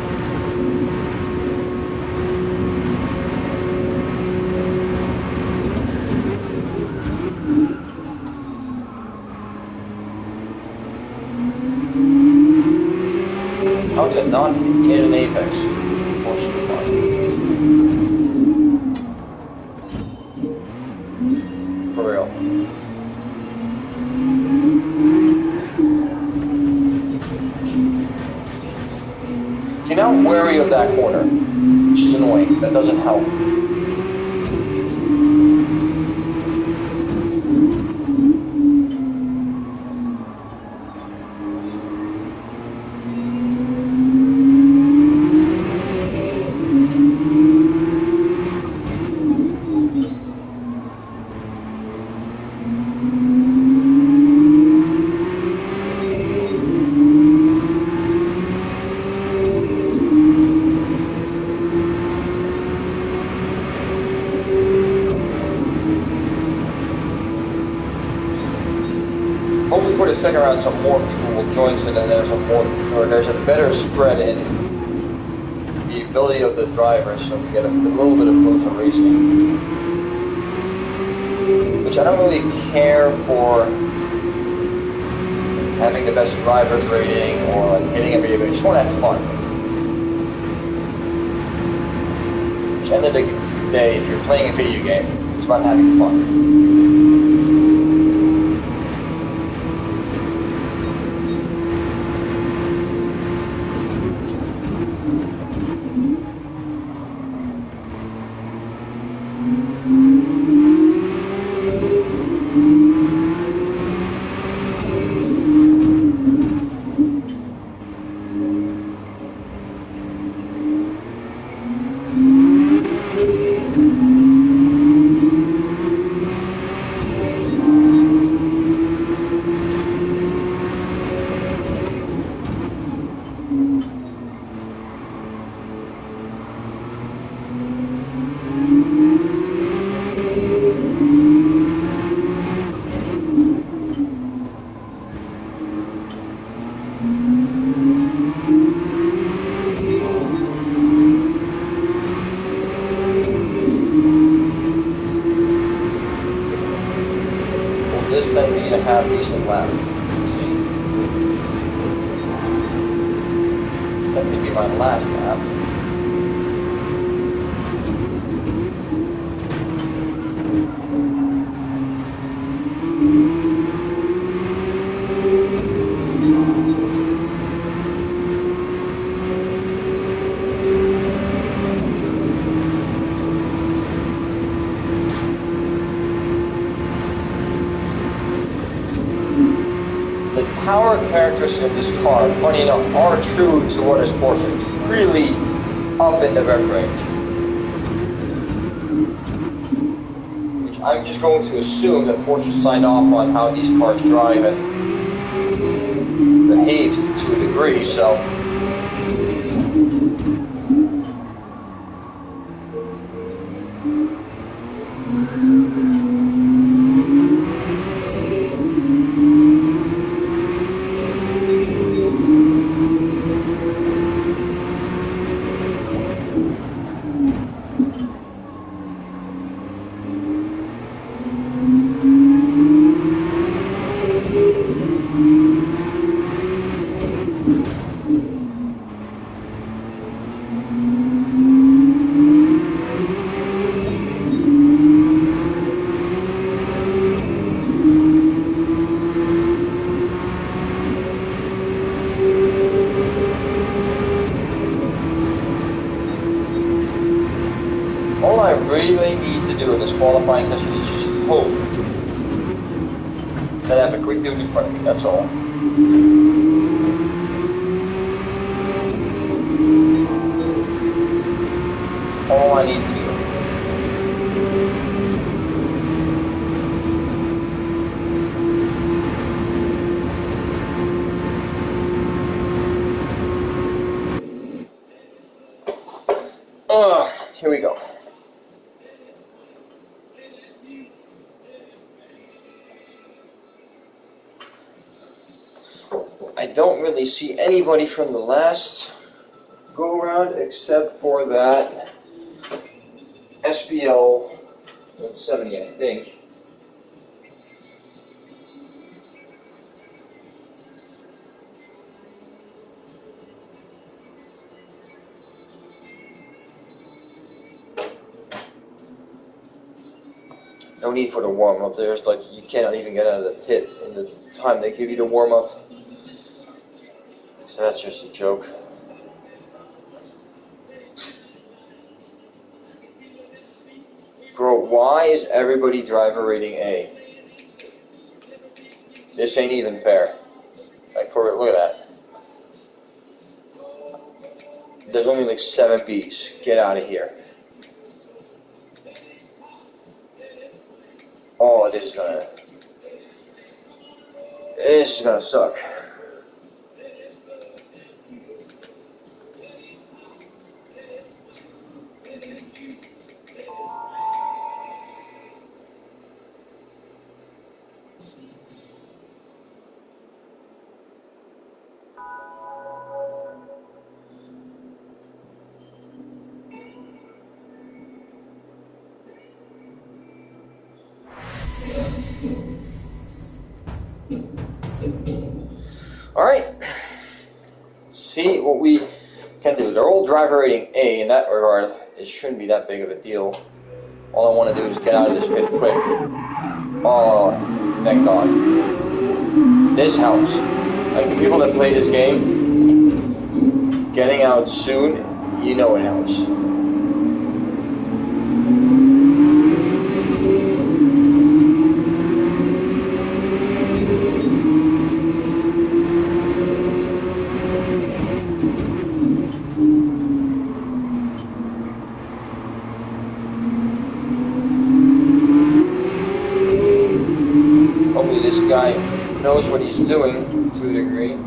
How to not hit an apex? Porsche for real. See, now I'm wary of that corner, which is annoying. That doesn't help. Hopefully for the second round some more people will join so that there's a better spread in the ability of the drivers, so we get a little bit of closer racing. Which I don't really care for having the best drivers rating or like hitting every day, I just want to have fun. Which at the end of the day, if you're playing a video game, it's about having fun. my last lap. Power characteristics of this car, funny enough, are true to what is Porsche. It's really up in the rev range. Which I'm just going to assume that Porsche signed off on how these cars drive and behave to a degree, so. All I really need to do in this qualifying session is just hope that I have a quick dude in front of me, that's all. All I need to do. Here we go. I don't really see anybody from the last go around except for that SPL 170, I think. No need for the warm-up. There's like, you cannot even get out of the pit in the time they give you the warm-up. So that's just a joke. Bro, why is everybody driver rating A? This ain't even fair. Like, look at that. There's only like 7 Bs. Get out of here. Oh, this is gonna suck. Alright, see what we can do. They're all driver rating A. In that regard, it shouldn't be that big of a deal. All I want to do is get out of this pit quick. Oh, thank God. This helps. Like, the people that play this game, getting out soon, you know it helps. This guy knows what he's doing to a degree. I'm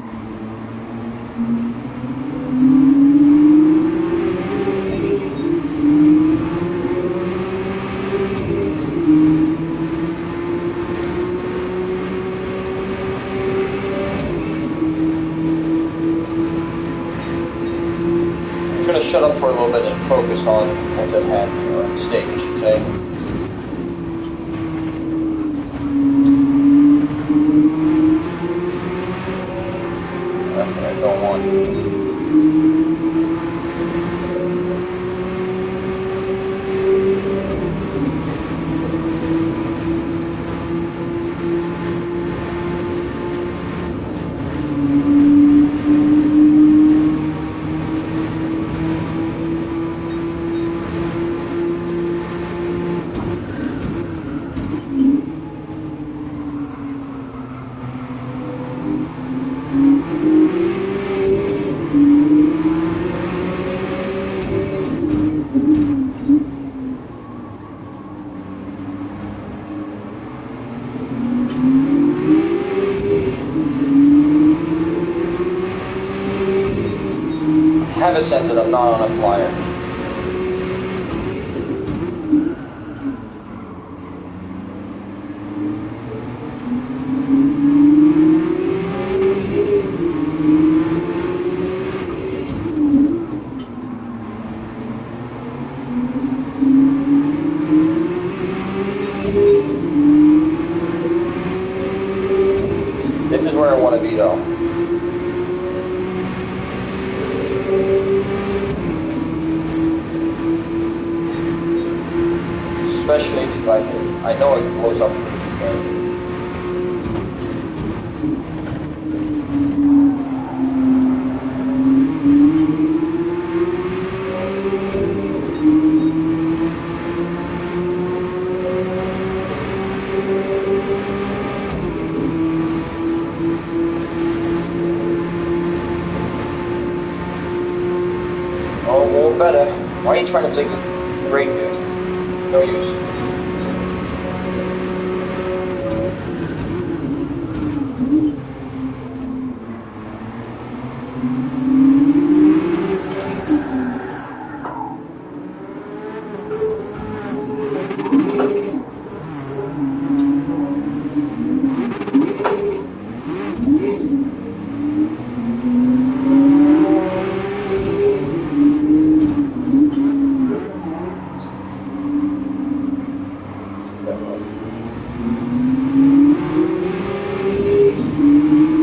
just going to shut up for a little bit and focus on what's at hand, or at stake, I should say. That's what I don't want. have a sense that I'm not on a flyer. This is where I want to be, though. Especially because I know it blows up for the chicane. Oh, more better. Why are you trying to blink the brake, dude? It's no use.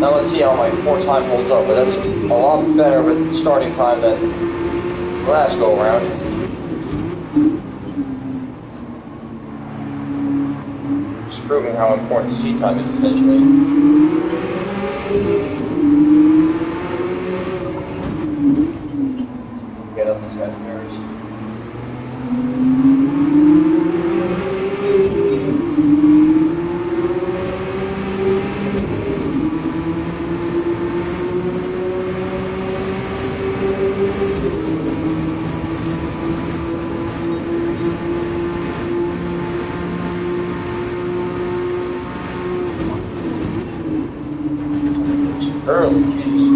Now let's see how my 4 time holds up, but that's a lot better of a starting time than the last go around. Just proving how important seat time is essentially. Get up this guy's mirrors. Early, Jesus.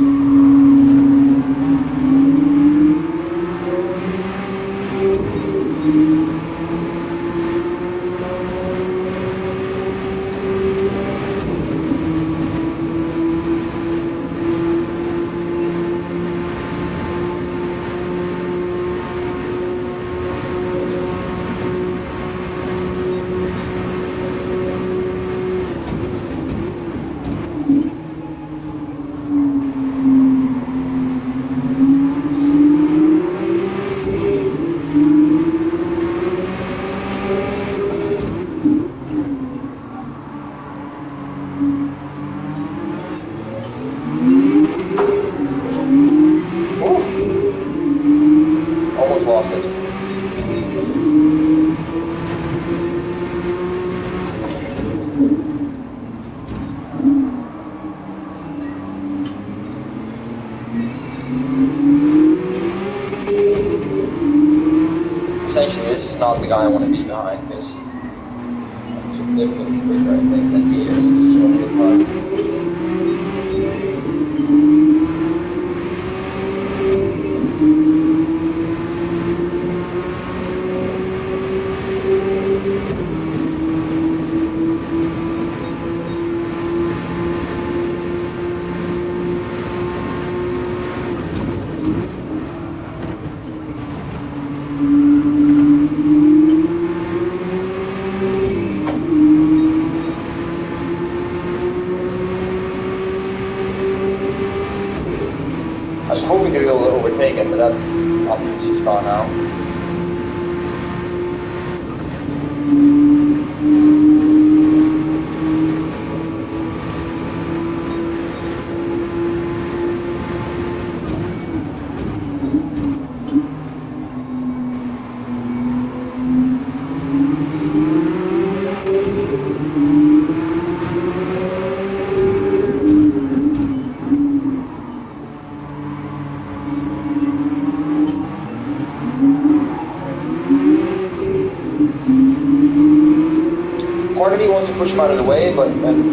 Lost it. Essentially, this is not the guy I want to be behind because I'm significantly quicker, I think, than he is. This is only a car. I was hoping to be able to overtake him, but that option is gone now. Part of me wants to push him out of the way, but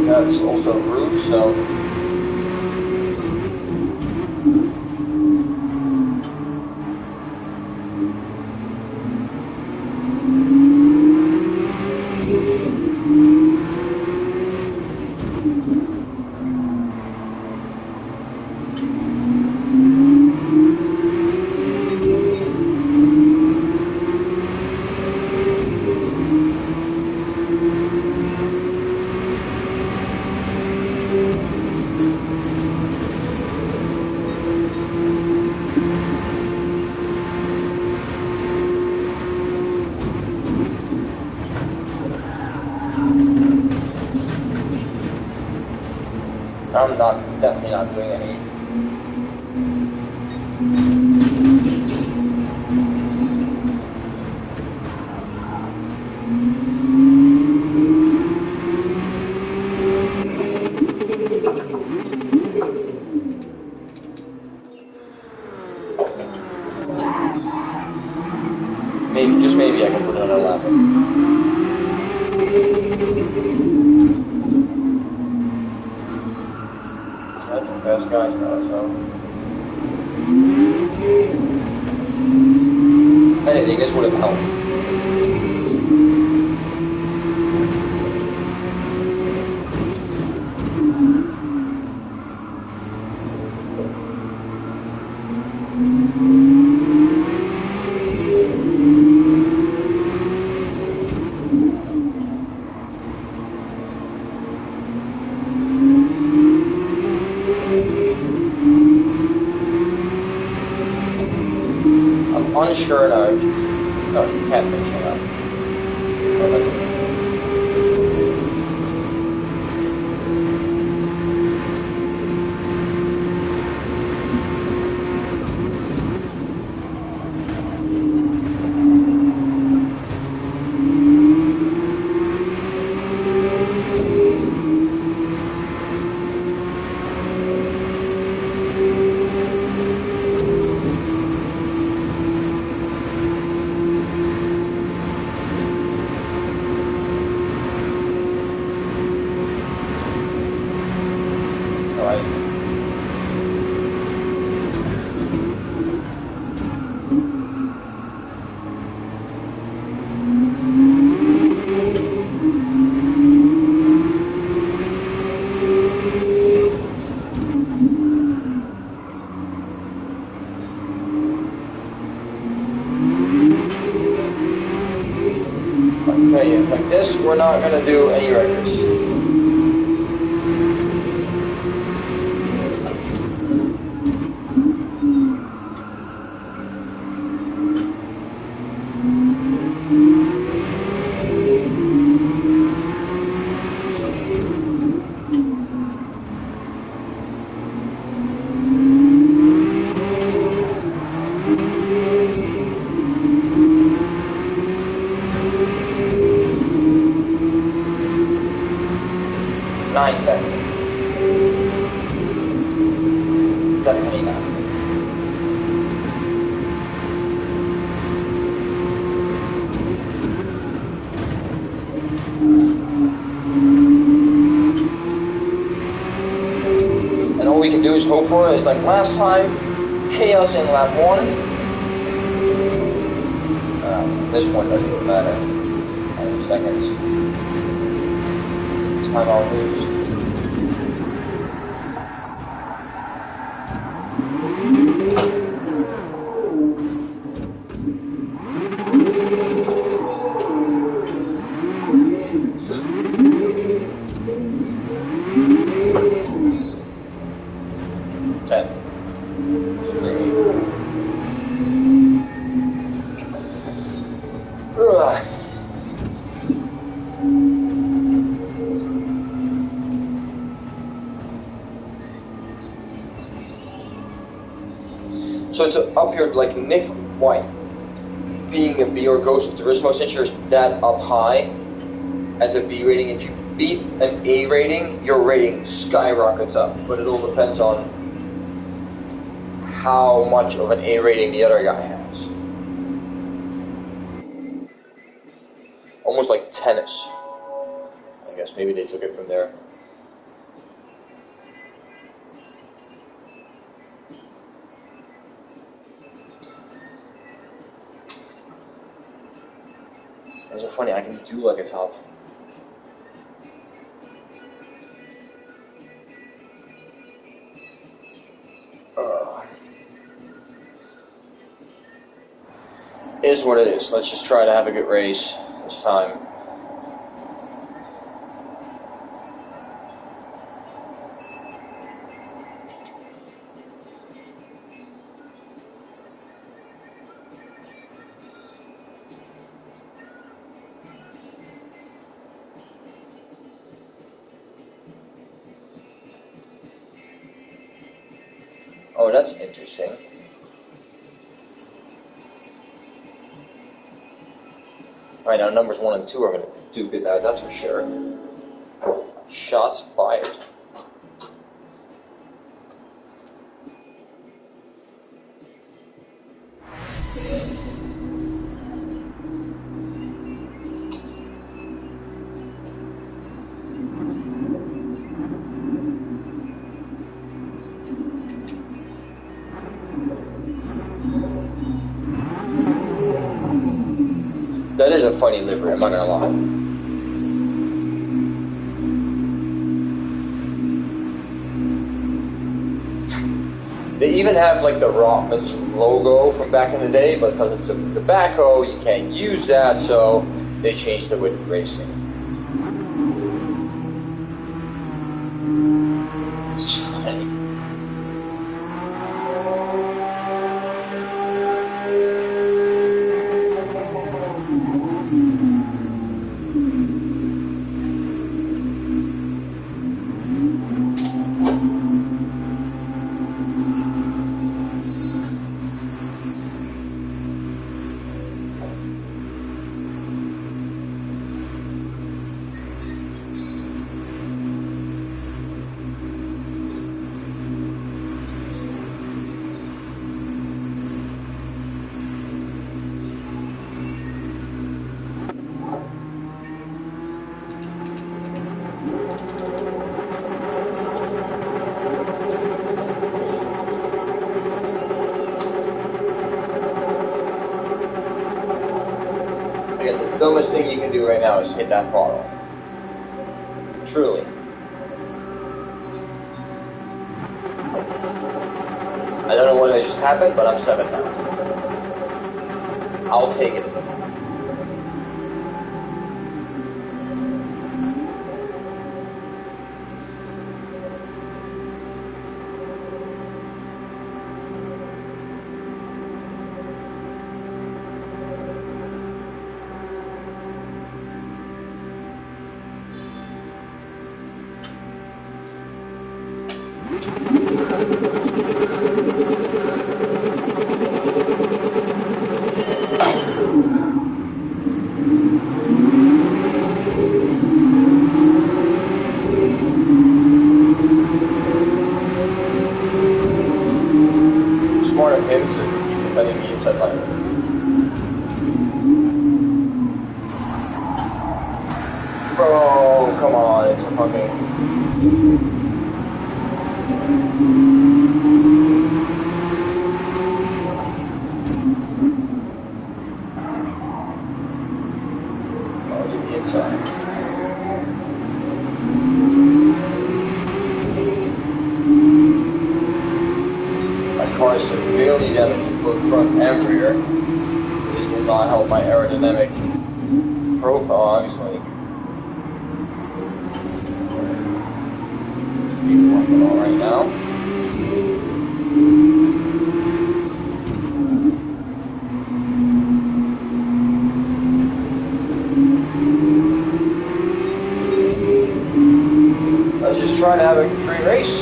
that's also rude, so... I'm definitely not doing any. Maybe, just maybe, I can put it on 11. That's some fast guys now, so. If anything, this would have helped. I'm unsure now. No, you can't finish it up. Tell you, like this, we're not going to do any records. Definitely not. And all we can do is hope for is like last time, chaos in lap 1. This one doesn't even matter. How many seconds? Time I'll lose. So to up your, like Nick White, being a B or Ghost of Turismo, since you're that up high as a B rating, if you beat an A rating, your rating skyrockets up. But it all depends on how much of an A rating the other guy has. Almost like tennis. I guess maybe they took it from there. It's so funny, I can do like a top. Is what it is. Let's just try to have a good race this time. Oh, that's interesting. Alright, now numbers 1 and 2 are going to duke it out, that's for sure. Shots fired. That is a funny livery, I'm not gonna lie. They even have like the Rotman's logo from back in the day, but because it's a tobacco, you can't use that, so they changed it with racing. It's funny. Again, the dumbest thing you can do right now is hit that throttle. Truly. I don't know what just happened, but I'm 7 now. I'll take it. Smart of him to keep defending the inside line. Bro, come on, it's a fucking... Oh, to the inside. Car is severely damaged both front and rear. This will not help my aerodynamic profile, obviously. Speed working all right now. I was just trying to have a great race.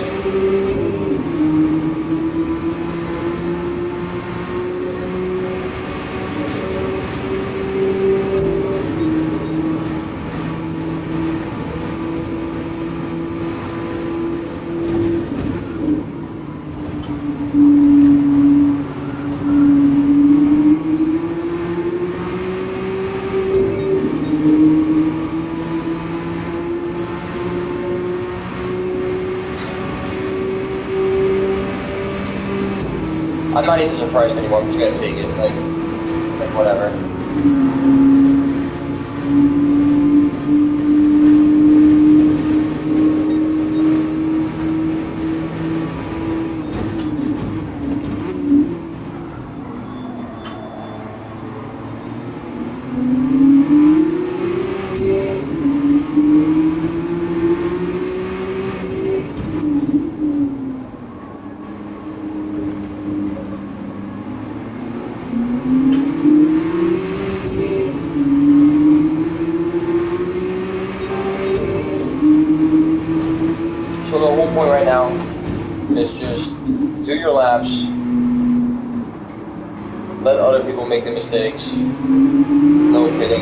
I'm not even surprised anymore, I'm just gonna take it, like whatever. laps. Let other people make the mistakes. No pitting.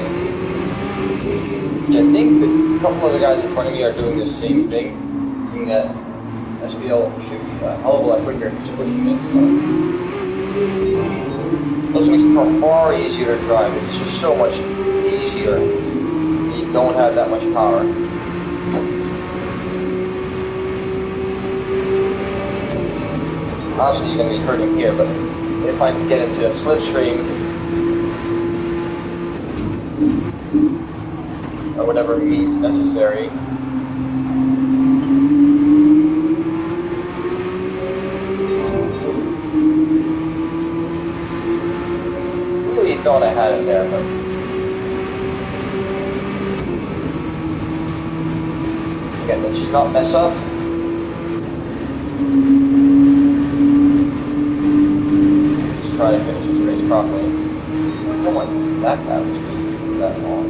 Which I think that a couple other guys in front of me are doing the same thing. Meaning that SPL should be a hell of a lot quicker if he's pushing it. So. Also makes the car far easier to drive. It's just so much easier. You don't have that much power. Obviously you're going to be hurting here, but if I can get into that slipstream, or whatever means necessary, really thought I had it there, but again, let's just not mess up. Try to finish this race properly. Oh my, that guy was easy that long.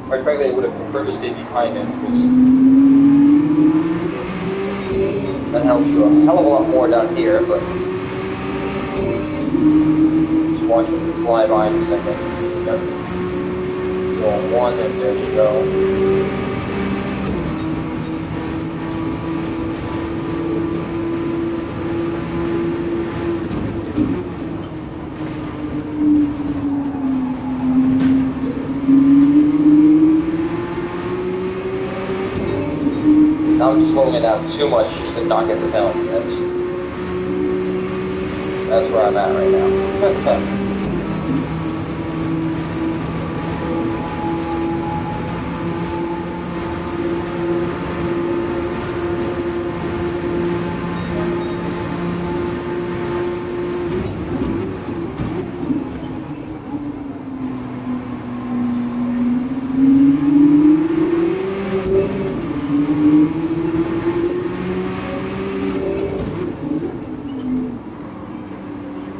Quite frankly, I would have preferred to stay behind him because that helps you a hell of a lot more down here, but just watch him fly by in a second. Go on one, and there you go. I'm slowing it down too much just to not get the penalty. That's where I'm at right now.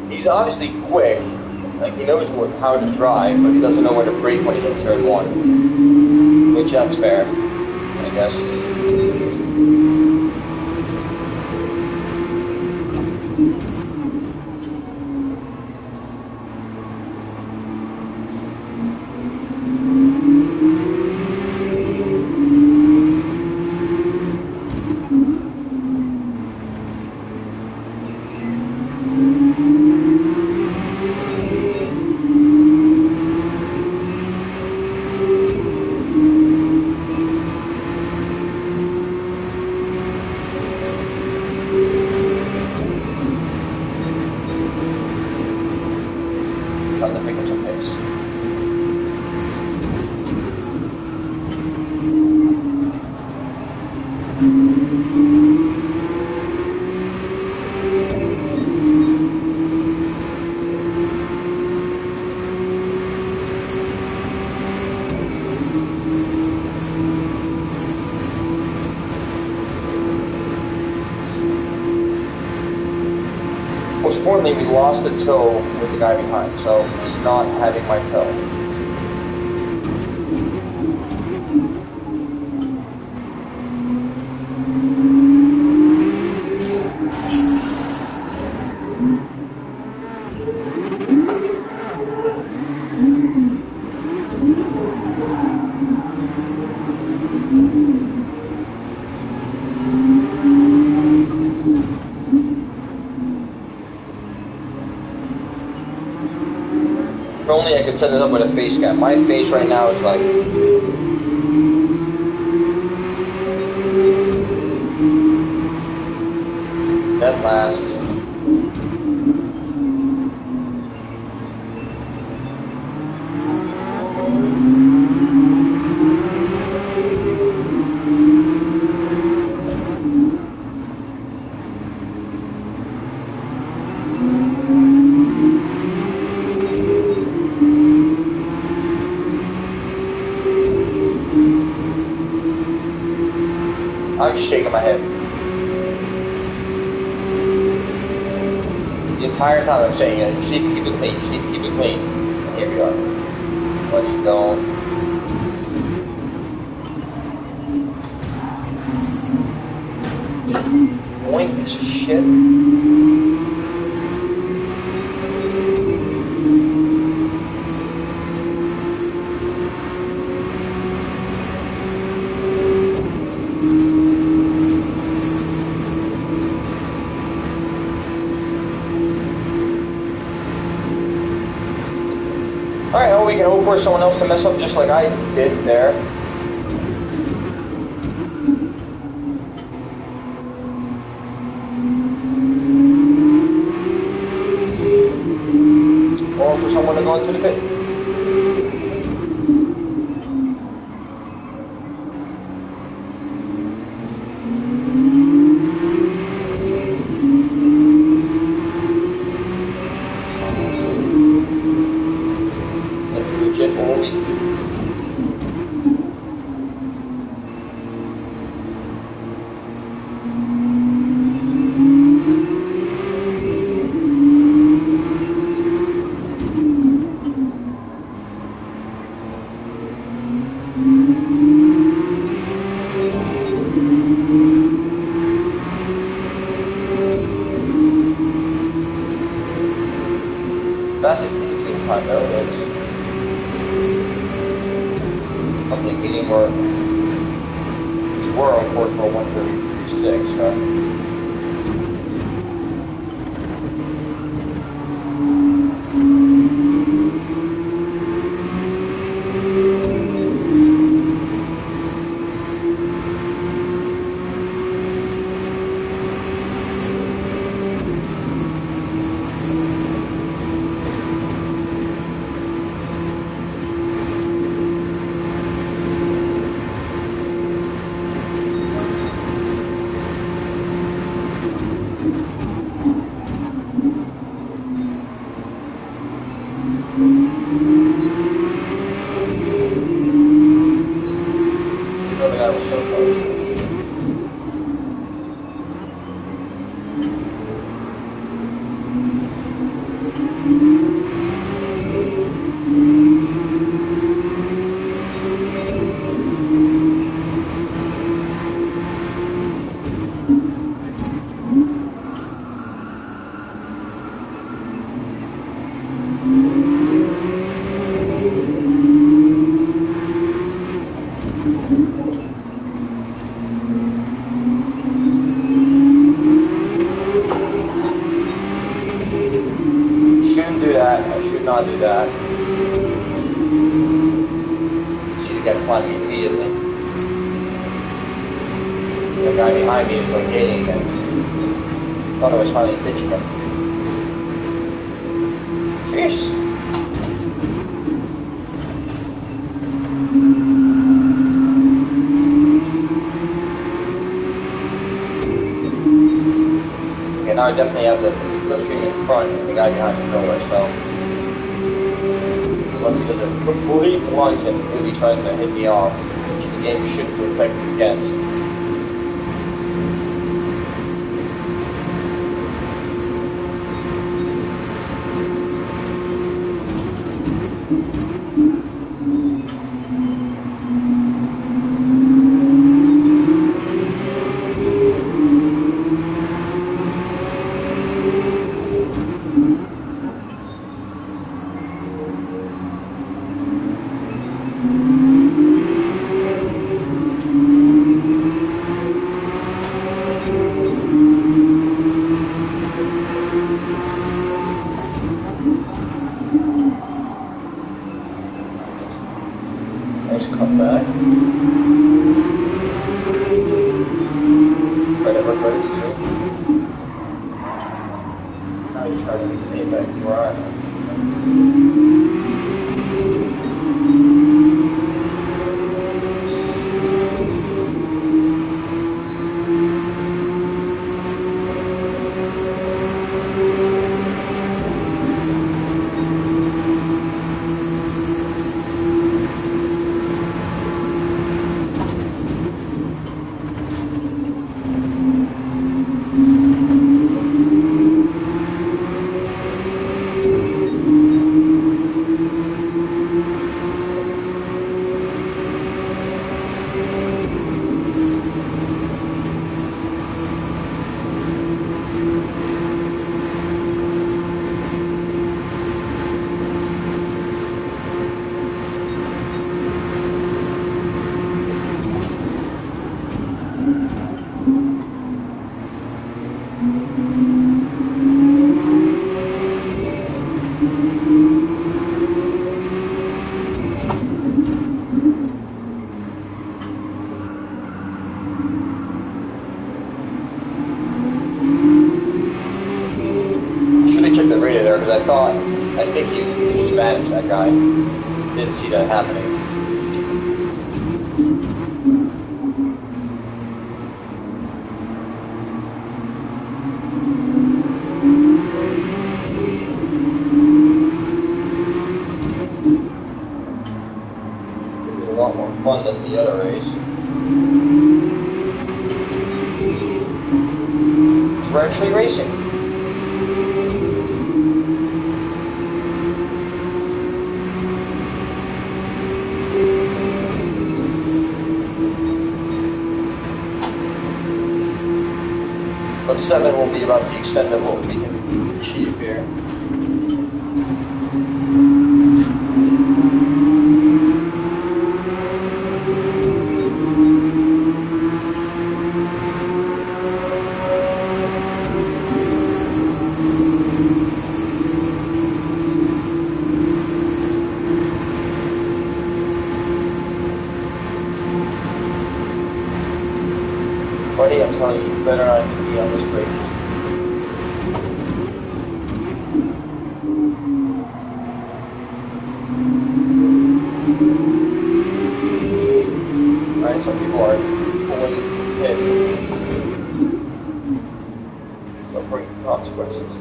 He's obviously quick, like he knows how to drive, but he doesn't know where to brake when he hits turn one. Which that's fair, I guess. Time to pick up some pace. Most importantly, we lost the toe with the guy behind, so he's not having my toe. If only I could set it up with a face cam. My face right now is like... dead last. just shaking my head. The entire time I'm saying it, you just need to keep it clean, you just need to keep it clean. And here we are. But you don't. Boing, piece of shit. Alright, well, we can hope for someone else to mess up just like I did there. Or for someone to go into the pit. Fastest between time though, it's something game where we were on course for 1:36, right? Not do that. See the guy climbing immediately. The guy behind me is locating him. Thought I was finally pitching him. Jeez. Okay, now I definitely have the slipstream in front and the guy behind me nowhere, so. Unless he does a complete lunge and really tries to hit me off, which the game should protect against. just vanished, that guy. Didn't see that happening. It's a lot more fun than the other race. Because we're actually racing. But 7 will be about the extent of what we can achieve here. Buddy, I'm telling you, you better not be on this break. Alright, some people are pulling into the pit. Suffering consequences.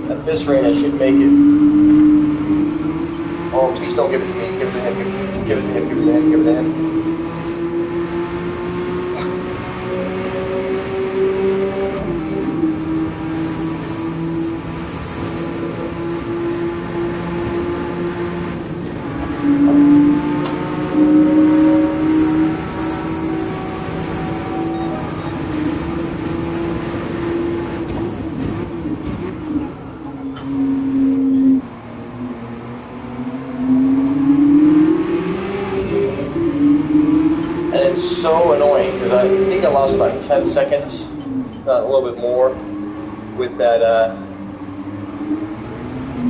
At this rate, I should make it. Oh, please don't give it to me. Give it to him. Give it to him. Give it to him. Give it to him. So annoying because I think I lost about 10 seconds, not a little bit more, with that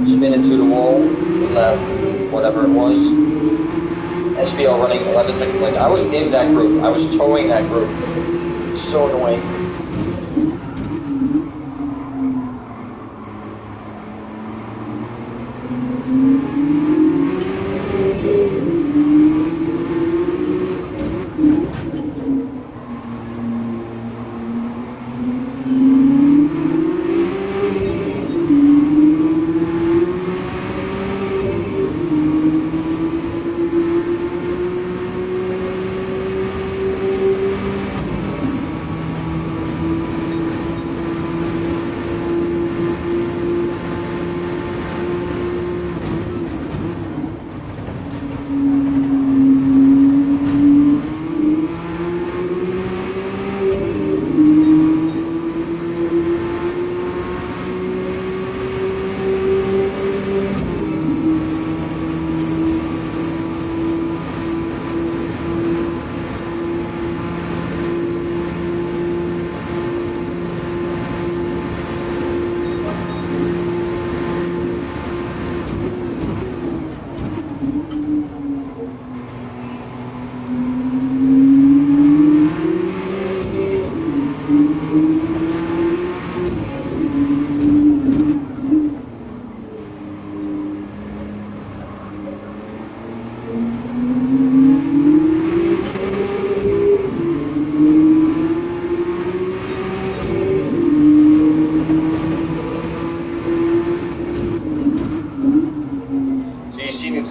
spin into the wall and whatever it was. SBL running 11 seconds late. I was in that group. I was towing that group. So annoying.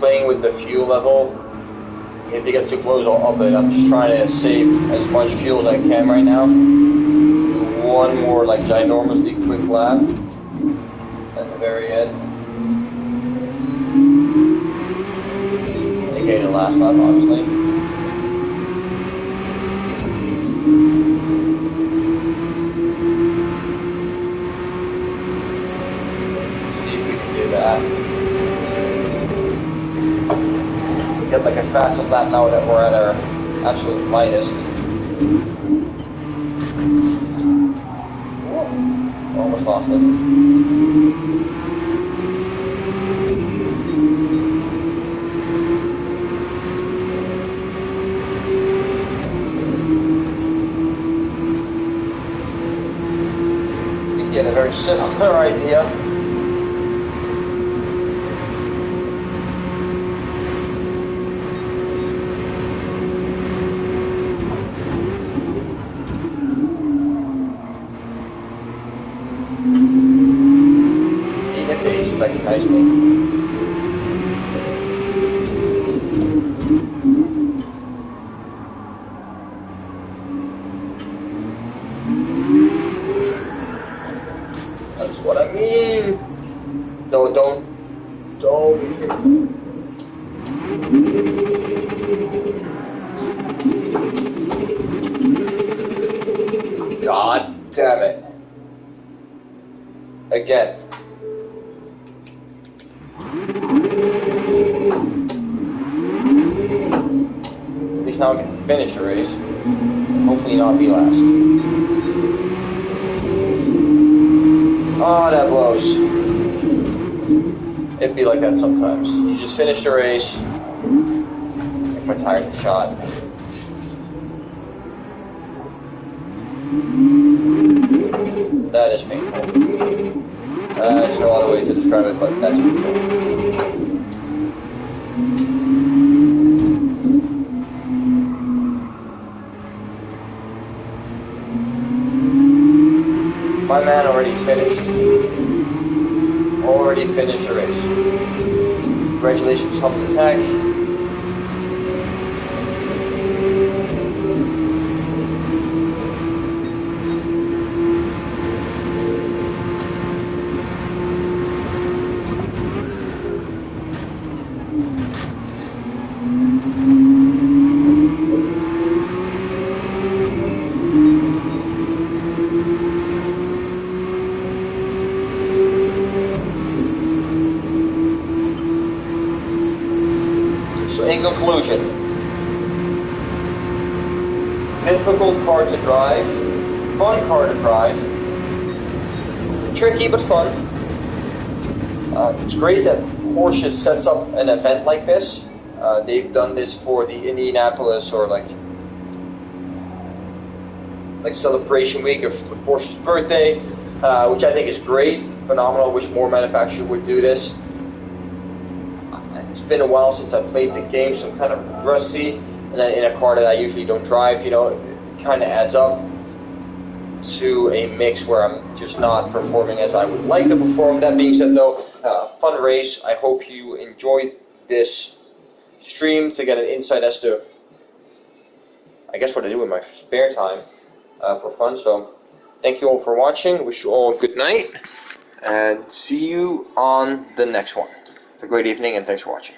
Playing with the fuel level. If they get too close, I'll up it. I'm just trying to save as much fuel as I can right now. one more like ginormously quick lap at the very end. Again, the last lap, obviously. See if we can do that. Get like a fastest lap now that we're at our absolute lightest. Almost lost it. You get a very similar idea. Nicely. That's what I mean. No, don't. God damn it. Again. At least now I can finish the race. Hopefully not be last. Oh, that blows. It'd be like that sometimes. You just finish the race. Like my tires are shot. That is painful. There's no other way to describe it, but that's painful. My man already finished the race. Congratulations, Hump Attack. So in conclusion, difficult car to drive, fun car to drive, tricky but fun. It's great that Porsche sets up an event like this. They've done this for the Indianapolis or like celebration week of Porsche's birthday, which I think is great, phenomenal. Wish more manufacturers would do this. It's been a while since I played the game, so I'm kind of rusty. And then in a car that I usually don't drive, you know, it kind of adds up to a mix where I'm just not performing as I would like to perform. That being said, though, fun race. I hope you enjoyed this stream to get an insight as to, I guess, what I do in my spare time for fun. So thank you all for watching. Wish you all a good night, and see you on the next one. Have a great evening, and thanks for watching.